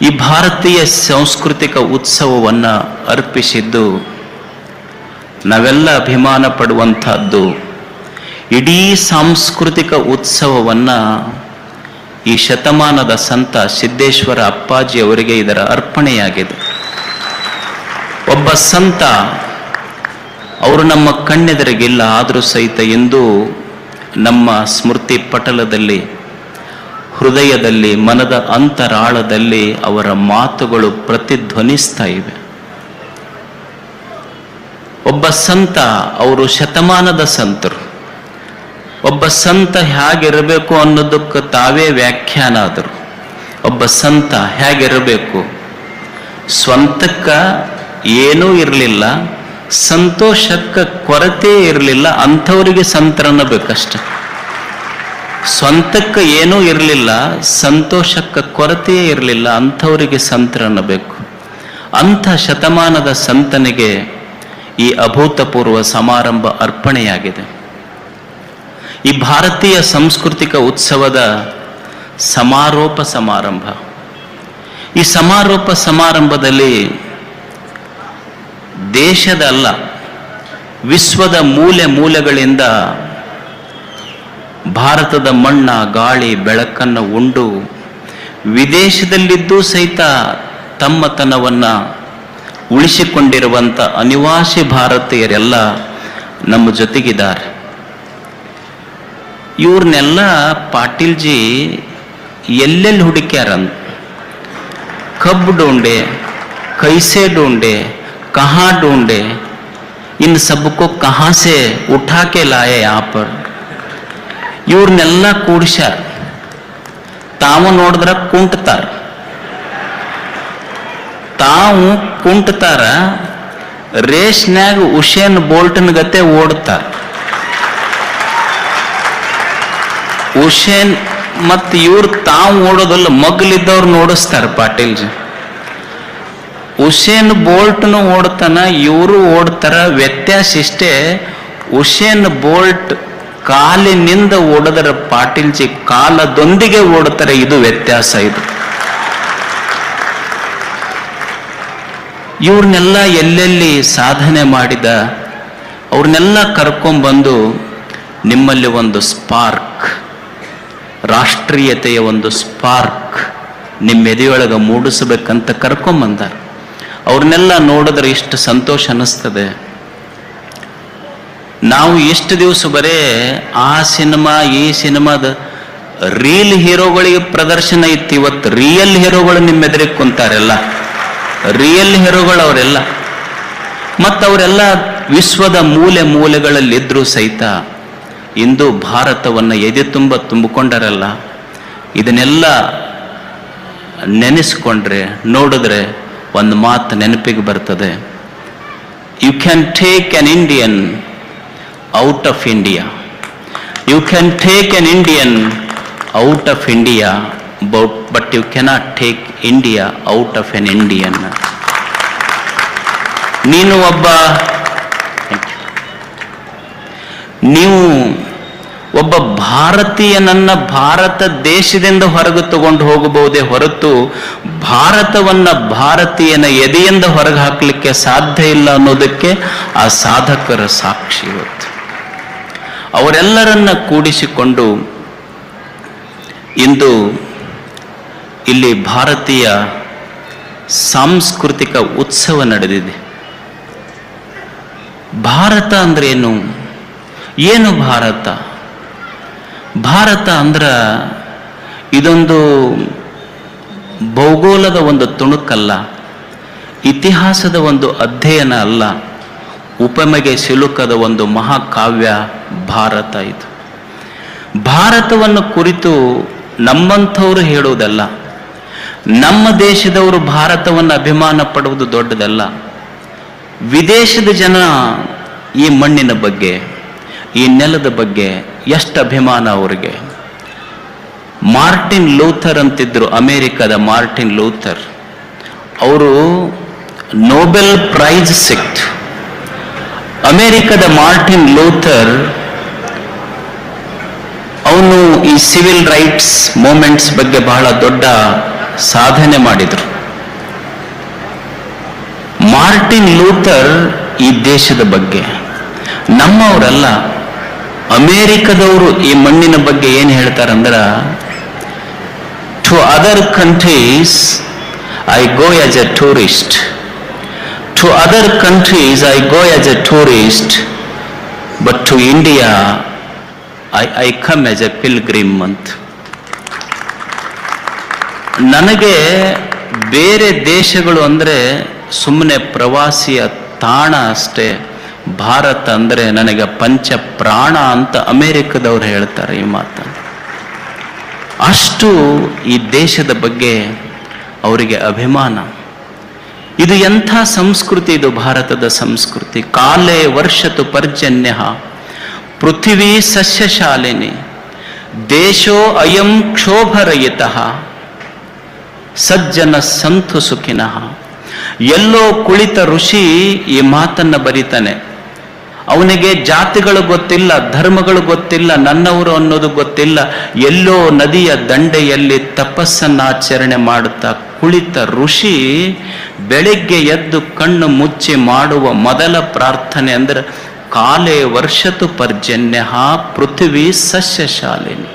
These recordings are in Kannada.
ಈ ಭಾರತೀಯ ಸಾಂಸ್ಕೃತಿಕ ಉತ್ಸವವನ್ನು ಅರ್ಪಿಸಿದ್ದು ನಾವೆಲ್ಲ ಅಭಿಮಾನ ಪಡುವಂಥದ್ದು. ಇಡೀ ಸಾಂಸ್ಕೃತಿಕ ಉತ್ಸವವನ್ನು ಈ ಶತಮಾನದ ಸಂತ ಸಿದ್ದೇಶ್ವರ ಅಪ್ಪಾಜಿ ಅವರಿಗೆ ಇದರ ಅರ್ಪಣೆಯಾಗಿದೆ. ಒಬ್ಬ ಸಂತ, ಅವರು ನಮ್ಮ ಕಣ್ಣೆದುರಿಗಿಲ್ಲ, ಆದರೂ ಸಹಿತ ಎಂದು ನಮ್ಮ ಸ್ಮೃತಿ ಪಟಲದಲ್ಲಿ, ಹೃದಯದಲ್ಲಿ, ಮನದ ಅಂತರಾಳದಲ್ಲಿ ಅವರ ಮಾತುಗಳು ಪ್ರತಿಧ್ವನಿಸ್ತಾ ಇವೆ. ಒಬ್ಬ ಸಂತ, ಅವರು ಶತಮಾನದ ಸಂತರು. ಒಬ್ಬ ಸಂತ ಹೇಗಿರಬೇಕು ಅನ್ನೋದಕ್ಕೆ ತಾವೇ ವ್ಯಾಖ್ಯಾನ ಆದರು. ಒಬ್ಬ ಸಂತ ಹೇಗಿರಬೇಕು, ಸ್ವಂತಕ್ಕ ಏನೂ ಇರಲಿಲ್ಲ, ಸಂತೋಷಕ್ಕೆ ಕೊರತೆ ಇರಲಿಲ್ಲ, ಅಂಥವರಿಗೆ ಸಂತರನ್ನಬೇಕಷ್ಟೆ. ಸ್ವಂತಕ್ಕೆ ಏನೂ ಇರಲಿಲ್ಲ, ಸಂತೋಷಕ್ಕೆ ಕೊರತೆಯೇ ಇರಲಿಲ್ಲ, ಅಂಥವರಿಗೆ ಸಂತರನ್ನಬೇಕು. ಅಂಥ ಶತಮಾನದ ಸಂತನಿಗೆ ಈ ಅಭೂತಪೂರ್ವ ಸಮಾರಂಭ ಅರ್ಪಣೆಯಾಗಿದೆ. ಈ ಭಾರತೀಯ ಸಾಂಸ್ಕೃತಿಕ ಉತ್ಸವದ ಸಮಾರೋಪ ಸಮಾರಂಭ. ಈ ಸಮಾರೋಪ ಸಮಾರಂಭದಲ್ಲಿ ದೇಶದ ಅಲ್ಲ, ವಿಶ್ವದ ಮೂಲೆ ಮೂಲೆಗಳಿಂದ ಭಾರತದ ಮಣ್ಣ, ಗಾಳಿ, ಬೆಳಕನ್ನು ಉಂಡು ವಿದೇಶದಲ್ಲಿದ್ದೂ ಸಹಿತ ತಮ್ಮತನವನ್ನು ಉಳಿಸಿಕೊಂಡಿರುವಂಥ ಅನಿವಾಸಿ ಭಾರತೀಯರೆಲ್ಲ ನಮ್ಮ ಜೊತೆಗಿದ್ದಾರೆ. ಇವ್ರನ್ನೆಲ್ಲ ಪಾಟೀಲ್ಜಿ ಎಲ್ಲೆಲ್ಲಿ ಹುಡುಕ್ಯಾರಂತ. ಕಬ್ಬು ढूंढे, कैसे ढूंढे, कहाँ ढूंढे, इन सबको कहाँ से उठा के लाए यहाँ पर. ಇವ್ರನ್ನೆಲ್ಲ ಕೂಡಿಸ್ಯಾರ. ತಾವು ನೋಡಿದ್ರ ಕುಂಟ್ತಾರ, ತಾವು ಕುಂಟ್ತಾರ, ರೇಸ್ನ್ಯಾಗ ಉಸೇನ್ ಬೋಲ್ಟನ್ ಗತೆ ಓಡ್ತಾರ. ಉಸೇನ್ ಮತ್ತು ಇವ್ರು ತಾವು ಓಡೋದಲ್ಲ, ಮಗ್ಲಿದ್ದವ್ರು ನೋಡಿಸ್ತಾರೆ ಪಾಟೀಲ್ಜಿ. ಉಸೇನ್ ಬೋಲ್ಟ್ನು ಓಡ್ತಾನ, ಇವರು ಓಡ್ತಾರ. ವ್ಯತ್ಯಾಸ ಇಷ್ಟೇ, ಉಸೇನ್ ಬೋಲ್ಟ್ ಕಾಲಿನಿಂದ ಓಡದರ ಪಾಟೀಲ್ಜಿ ಕಾಲದೊಂದಿಗೆ ಓಡ್ತಾರೆ. ಇದು ವ್ಯತ್ಯಾಸ. ಇದು ಇವ್ರನ್ನೆಲ್ಲ ಎಲ್ಲೆಲ್ಲಿ ಸಾಧನೆ ಮಾಡಿದ ಅವ್ರನ್ನೆಲ್ಲ ಕರ್ಕೊಂಡ್ಬಂದು ನಿಮ್ಮಲ್ಲಿ ಒಂದು ಸ್ಪಾರ್ಕ್, ರಾಷ್ಟ್ರೀಯತೆಯ ಒಂದು ಸ್ಪಾರ್ಕ್ ನಿಮ್ಮ ಎದೆಯೊಳಗೆ ಮೂಡಿಸಬೇಕಂತ ಕರ್ಕೊಂಬಂದಾರ. ಅವ್ರನ್ನೆಲ್ಲ ನೋಡಿದ್ರೆ ಇಷ್ಟು ಸಂತೋಷ ಅನ್ನಿಸ್ತದೆ. ನಾವು ಎಷ್ಟು ದಿವಸ ಬರೇ ಆ ಸಿನಿಮಾ ಈ ಸಿನಿಮಾದ ರೀಲ್ ಹೀರೋಗಳಿಗೆ ಪ್ರದರ್ಶನ ಇತ್ತು. ಇವತ್ತು ರಿಯಲ್ ಹೀರೋಗಳು ನಿಮ್ಮ ಎದುರಿಗೆ ಕುಂತಾರೆಲ್ಲ. ರಿಯಲ್ ಹೀರೋಗಳು ಅವರೆಲ್ಲ. ಮತ್ತು ಅವರೆಲ್ಲ ವಿಶ್ವದ ಮೂಲೆ ಮೂಲೆಗಳಲ್ಲಿದ್ದರೂ ಸಹಿತ ಇಂದು ಭಾರತವನ್ನು ಎದೆ ತುಂಬಿಕೊಂಡರಲ್ಲ. ಇದನ್ನೆಲ್ಲ ನೆನೆಸ್ಕೊಂಡ್ರೆ, ನೋಡಿದ್ರೆ ಒಂದು ಮಾತು ನೆನಪಿಗೆ ಬರ್ತದೆ. You can take an Indian out of India. You can take an Indian out of India, but you cannot take India out of an Indian. ನೀವು ಒಬ್ಬ ಭಾರತೀಯನನ್ನ ಭಾರತ ದೇಶದಿಂದ ಹೊರಗೆ ತಗೊಂಡು ಹೋಗಬಹುದೇ ಹೊರತು ಭಾರತವನ್ನ ಭಾರತೀಯನ ಎದೆಯಿಂದ ಹೊರಗೆ ಹಾಕಲಿಕ್ಕೆ ಸಾಧ್ಯ ಇಲ್ಲ ಅನ್ನೋದಕ್ಕೆ ಆ ಸಾಧಕರ ಸಾಕ್ಷಿ. ಇವತ್ತು ಅವರೆಲ್ಲರನ್ನ ಕೂಡಿಸಿಕೊಂಡು ಇಂದು ಇಲ್ಲಿ ಭಾರತೀಯ ಸಾಂಸ್ಕೃತಿಕ ಉತ್ಸವ ನಡೆದಿದೆ. ಭಾರತ ಅಂದ್ರೆ ಏನು? ಏನು ಭಾರತ? ಭಾರತ ಅಂದ್ರೆ ಇದೊಂದು ಭೌಗೋಳದ ಒಂದು ತುಣುಕಲ್ಲ, ಇತಿಹಾಸದ ಒಂದು ಅಧ್ಯಯನ ಅಲ್ಲ, ಉಪಮೆಗೆ ಸಿಲುಕದ ಒಂದು ಮಹಾಕಾವ್ಯ ಭಾರತ. ಇದು ಭಾರತವನ್ನು ಕುರಿತು ನಮ್ಮಂಥವರು ಹೇಳುವುದಲ್ಲ, ನಮ್ಮ ದೇಶದವರು ಭಾರತವನ್ನು ಅಭಿಮಾನ ಪಡುವುದು ದೊಡ್ಡದಲ್ಲ. ವಿದೇಶದ ಜನ ಈ ಮಣ್ಣಿನ ಬಗ್ಗೆ, ಈ ನೆಲದ ಬಗ್ಗೆ ಎಷ್ಟು ಅಭಿಮಾನ ಅವರಿಗೆ. ಮಾರ್ಟಿನ್ ಲೂಥರ್ ಅಂತಿದ್ರು, ಅಮೆರಿಕದ ಮಾರ್ಟಿನ್ ಲೂಥರ್. ಅವರು ನೊಬೆಲ್ ಪ್ರೈಸ್ ಸಿಕ್ತು. ಅಮೆರಿಕದ ಮಾರ್ಟಿನ್ ಲೂಥರ್ ಅವನು ಈ ಸಿವಿಲ್ ರೈಟ್ಸ್ ಮೂವ್ಮೆಂಟ್ಸ್ ಬಗ್ಗೆ ಬಹಳ ದೊಡ್ಡ ಸಾಧನೆ ಮಾಡಿದರು. ಮಾರ್ಟಿನ್ ಲೂಥರ್ ಈ ದೇಶದ ಬಗ್ಗೆ, ನಮ್ಮವರಲ್ಲ, ಅಮೇರಿಕದವರು ಈ ಮಣ್ಣಿನ ಬಗ್ಗೆ ಏನು ಹೇಳ್ತಾರಂದ್ರ, to other countries I go as a tourist, to other countries I go as a tourist, but to India I come as a pilgrim ಅಂತ. ನನಗೆ ಬೇರೆ ದೇಶಗಳು ಅಂದರೆ ಸುಮ್ಮನೆ ಪ್ರವಾಸಿಯ ತಾಣ ಅಷ್ಟೇ, ಭಾರತ ಅಂದರೆ ನನಗೆ ಪಂಚ ಪ್ರಾಣ ಅಂತ ಅಮೇರಿಕದವ್ರು ಹೇಳ್ತಾರೆ ಈ ಮಾತನ್ನು. ಅಷ್ಟು ಈ ದೇಶದ ಬಗ್ಗೆ ಅವರಿಗೆ ಅಭಿಮಾನ. ಇದು ಎಂಥ ಸಂಸ್ಕೃತಿ, ಇದು ಭಾರತದ ಸಂಸ್ಕೃತಿ. ಕಾಲೇ ವರ್ಷತು ಪರ್ಜನ್ಯ ಪೃಥಿವೀ ಸಸ್ಯಶಾಲಿನಿ ದೇಶೋ ಅಯಂ ಕ್ಷೋಭರಹಿತಃ ಸಜ್ಜನ ಸಂತು ಸುಖಿನಃ. ಎಲ್ಲೋ ಕುಳಿತ ಋಷಿ ಈ ಮಾತನ್ನ ಬರೀತಾನೆ. ಅವನಿಗೆ ಜಾತಿಗಳು ಗೊತ್ತಿಲ್ಲ, ಧರ್ಮಗಳು ಗೊತ್ತಿಲ್ಲ, ನನ್ನವರು ಅನ್ನೋದು ಗೊತ್ತಿಲ್ಲ. ಎಲ್ಲೋ ನದಿಯ ದಂಡೆಯಲ್ಲಿ ತಪಸ್ಸನ್ನಾಚರಣೆ ಮಾಡುತ್ತಾ ಕುಳಿತ ಋಷಿ ಬೆಳಿಗ್ಗೆ ಎದ್ದು ಕಣ್ಣು ಮುಚ್ಚಿ ಮಾಡುವ ಮೊದಲ ಪ್ರಾರ್ಥನೆ ಅಂದ್ರೆ ಕಾಲೇ ವರ್ಷತು ಪರ್ಜನ್ಯ ಪೃಥ್ವಿ ಸಸ್ಯಶಾಲಿನಿ.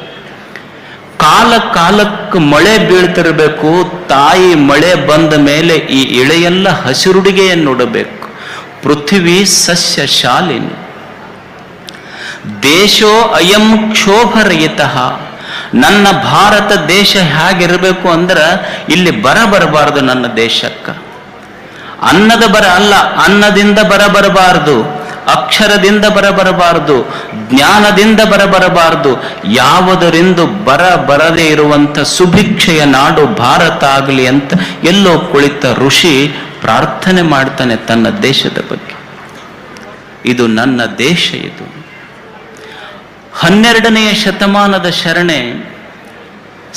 ಕಾಲ ಕಾಲಕ್ಕೆ ಮಳೆ ಬೀಳ್ತಿರಬೇಕು. ತಾಯಿ ಮಳೆ ಬಂದ ಮೇಲೆ ಈ ಇಳೆಯೆಲ್ಲ ಹಸಿರುಡಿಗೆಯನ್ನುಡಬೇಕು. ಪೃಥ್ವಿ ಸಸ್ಯಶಾಲಿನಿ ದೇಶೋ ಅಯಂ ಕ್ಷೋಭರಹಿತಃ. ನನ್ನ ಭಾರತ ದೇಶ ಹೇಗಿರಬೇಕು ಅಂದ್ರೆ ಇಲ್ಲಿ ಬರಬಾರದು ನನ್ನ ದೇಶಕ್ಕೆ. ಅನ್ನದ ಬರ ಅಲ್ಲ, ಅನ್ನದಿಂದ ಬರಬರಬಾರದು, ಅಕ್ಷರದಿಂದ ಬರಬರಬಾರದು, ಜ್ಞಾನದಿಂದ ಬರಬರಬಾರದು. ಯಾವುದರಿಂದ ಬರದೇ ಇರುವಂಥ ಸುಭಿಕ್ಷೆಯ ನಾಡು ಭಾರತ ಆಗಲಿ ಅಂತ ಎಲ್ಲೋ ಕುಳಿತ ಋಷಿ ಪ್ರಾರ್ಥನೆ ಮಾಡ್ತಾನೆ ತನ್ನ ದೇಶದ ಬಗ್ಗೆ. ಇದು ನನ್ನ ದೇಶ. ಇದು 12ನೇ ಶತಮಾನದ ಶರಣೆ,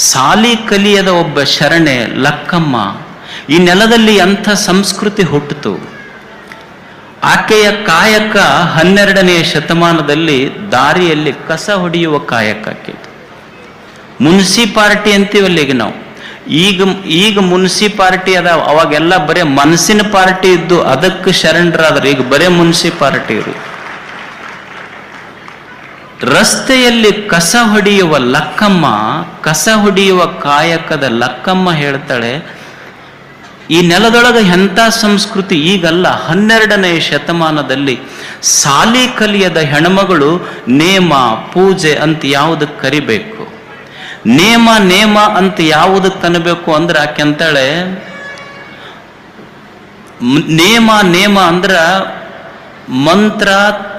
ಸಾಲಿ ಕಲಿಯದ ಒಬ್ಬ ಶರಣೆ ಲಕ್ಕಮ್ಮ. ಈ ನೆಲದಲ್ಲಿ ಅಂಥ ಸಂಸ್ಕೃತಿ ಹುಟ್ಟಿತು. ಆಕೆಯ ಕಾಯಕ 12ನೇ ಶತಮಾನದಲ್ಲಿ ದಾರಿಯಲ್ಲಿ ಕಸ ಹೊಡೆಯುವ ಕಾಯಕ ಆಕೆದು. ಮುನ್ಸಿಪಾಲಿಟಿ ಅಂತೀವಲ್ಲ ಈಗ ನಾವು, ಈಗ ಮುನ್ಸಿಪಾಲಿಟಿ ಅದ. ಅವಾಗೆಲ್ಲ ಬರೇ ಮನಸ್ಸಿನ ಪಾರ್ಟಿ ಇದ್ದು ಅದಕ್ಕೆ ಶರಣರಾದ್ರೆ, ಈಗ ಬರೇ ಮುನ್ಸಿಪಾಲಿಟಿ ಇರು. ರಸ್ತೆಯಲ್ಲಿ ಕಸ ಹೊಡೆಯುವ ಲಕ್ಕಮ್ಮ, ಕಸ ಹೊಡೆಯುವ ಕಾಯಕದ ಲಕ್ಕಮ್ಮ ಹೇಳ್ತಾಳೆ, ಈ ನೆಲದೊಳಗೆ ಎಂಥ ಸಂಸ್ಕೃತಿ ಈಗಲ್ಲ. 12ನೇ ಶತಮಾನದಲ್ಲಿ ಸಾಲಿ ಕಲಿಯದ ಹೆಣ್ಮಗಳು ನೇಮ ಪೂಜೆ ಅಂತ ಯಾವುದಕ್ಕೆ ಕರಿಬೇಕು, ನೇಮ ಅಂತ ಯಾವುದಕ್ಕೆ ಅನ್ನಬೇಕು ಅಂದ್ರೆ ಆಕೆ ಅಂತಾಳೆ, ನೇಮ ಅಂದ್ರ ಮಂತ್ರ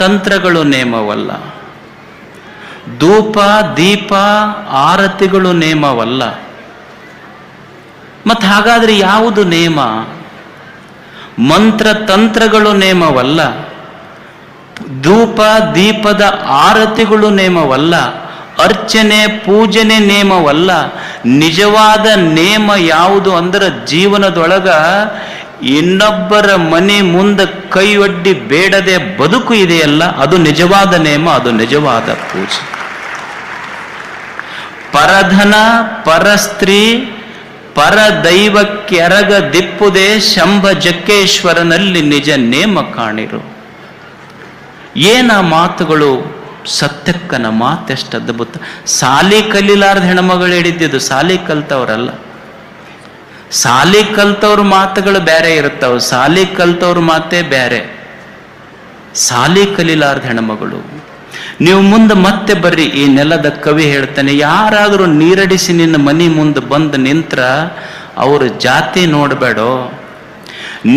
ತಂತ್ರಗಳು ನೇಮವಲ್ಲ, ಧೂಪ ದೀಪ ಆರತಿಗಳು ನೇಮವಲ್ಲ. ಮತ್ತು ಹಾಗಾದ್ರೆ ಯಾವುದು ನೇಮ? ಮಂತ್ರ ತಂತ್ರಗಳು ನೇಮವಲ್ಲ, ಧೂಪ ದೀಪದ ಆರತಿಗಳು ನೇಮವಲ್ಲ, ಅರ್ಚನೆ ಪೂಜನೆ ನೇಮವಲ್ಲ. ನಿಜವಾದ ನೇಮ ಯಾವುದು ಅಂದ್ರೆ ಜೀವನದೊಳಗ ಇನ್ನೊಬ್ಬರ ಮನೆ ಮುಂದೆ ಕೈ ಒಡ್ಡಿ ಬೇಡದೆ ಬದುಕು ಇದೆಯಲ್ಲ, ಅದು ನಿಜವಾದ ನೇಮ, ಅದು ನಿಜವಾದ ಪೂಜೆ. ಪರಧನ ಪರಸ್ತ್ರೀ ಪರದೈವಕ್ಕೆರಗ ದಿಪ್ಪುದೇ ಶಂಭ ಜಕ್ಕೇಶ್ವರನಲ್ಲಿ ನಿಜ ನೇಮ ಕಾಣಿರು. ಏನ ಮಾತುಗಳು, ಸತ್ಯಕ್ಕನ ಮಾತೆಷ್ಟು ಅದ್ಭುತ. ಸಾಲಿ ಕಲಿಲಾರ್ದ ಹೆಣ್ಮಗಳು ಹಿಡಿದಿದ್ದು, ಸಾಲಿ ಕಲ್ತವ್ರಲ್ಲ. ಸಾಲಿ ಕಲ್ತವ್ರ ಮಾತುಗಳು ಬೇರೆ ಇರುತ್ತವೆ, ಸಾಲಿ ಕಲ್ತವ್ರ ಮಾತೇ ಬೇರೆ. ಸಾಲಿ ಕಲಿಲಾರ್ದ ಹೆಣ್ಮಗಳು. ನೀವು ಮುಂದೆ ಮತ್ತೆ ಬರ್ರಿ, ಈ ನೆಲದ ಕವಿ ಹೇಳ್ತಾನೆ, ಯಾರಾದರೂ ನೀರಡಿಸಿ ನಿನ್ನ ಮನೆ ಮುಂದೆ ಬಂದು ನಿಂತ್ರ ಅವ್ರ ಜಾತಿ ನೋಡಬೇಡೋ.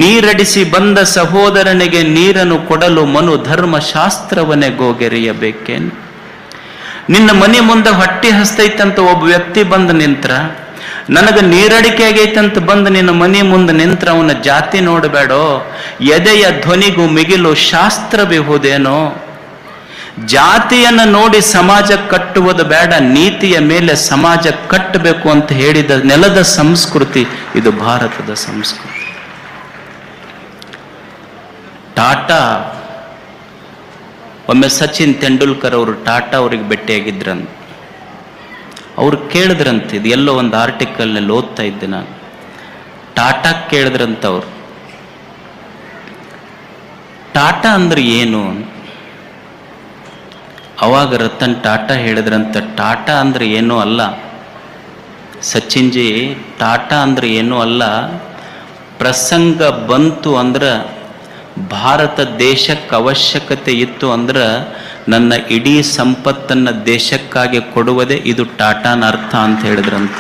ನೀರಡಿಸಿ ಬಂದ ಸಹೋದರನಿಗೆ ನೀರನ್ನು ಕೊಡಲು ಮನು ಧರ್ಮ ಶಾಸ್ತ್ರವನ್ನೇ ಗೋಗೆರೆಯಬೇಕೇನು? ನಿನ್ನ ಮನೆ ಮುಂದೆ ಹೊಟ್ಟೆ ಹಸ್ತೈತಂತ ಒಬ್ಬ ವ್ಯಕ್ತಿ ಬಂದು ನಿಂತ್ರ, ನನಗೆ ನೀರಡಿಕೆ ಆಗೈತಂತ ಬಂದು ನಿನ್ನ ಮನೆ ಮುಂದೆ ನಿಂತ್ರ ಅವನ ಜಾತಿ ನೋಡಬೇಡೋ. ಎದೆಯ ಧ್ವನಿಗೂ ಮಿಗಿಲು ಶಾಸ್ತ್ರವಿಹುದೇನೋ. ಜಾತಿಯನ್ನು ನೋಡಿ ಸಮಾಜ ಕಟ್ಟುವುದು ಬೇಡ, ನೀತಿಯ ಮೇಲೆ ಸಮಾಜ ಕಟ್ಟಬೇಕು ಅಂತ ಹೇಳಿದ ನೆಲದ ಸಂಸ್ಕೃತಿ ಇದು ಭಾರತದ ಸಂಸ್ಕೃತಿ. ಟಾಟಾ, ಒಮ್ಮೆ ಸಚಿನ್ ತೆಂಡೂಲ್ಕರ್ ಅವರು ಟಾಟಾ ಅವರಿಗೆ ಭೇಟಿಯಾಗಿದ್ರಂತ. ಅವ್ರು ಕೇಳಿದ್ರಂತೆ, ಇದು ಎಲ್ಲೋ ಒಂದು ಆರ್ಟಿಕಲ್ನಲ್ಲಿ ಓದ್ತಾ ಇದ್ದೆ ನಾನು. ಟಾಟಾ ಕೇಳಿದ್ರಂತ ಅವರು, ಟಾಟಾ ಅಂದ್ರೆ ಏನು? ಅವಾಗ ರತನ್ ಟಾಟಾ ಹೇಳಿದ್ರಂತ, ಟಾಟಾ ಅಂದ್ರೆ ಏನೂ ಅಲ್ಲ ಸಚಿನ್ಜಿ, ಟಾಟಾ ಅಂದ್ರೆ ಏನೂ ಅಲ್ಲ, ಪ್ರಸಂಗ ಬಂತು ಅಂದ್ರೆ, ಭಾರತ ದೇಶಕ್ಕೆ ಅವಶ್ಯಕತೆ ಇತ್ತು ಅಂದ್ರೆ ನನ್ನ ಇಡೀ ಸಂಪತ್ತನ್ನು ದೇಶಕ್ಕಾಗಿ ಕೊಡುವುದೇ ಇದು ಟಾಟಾನ ಅರ್ಥ ಅಂತ ಹೇಳಿದ್ರಂತ.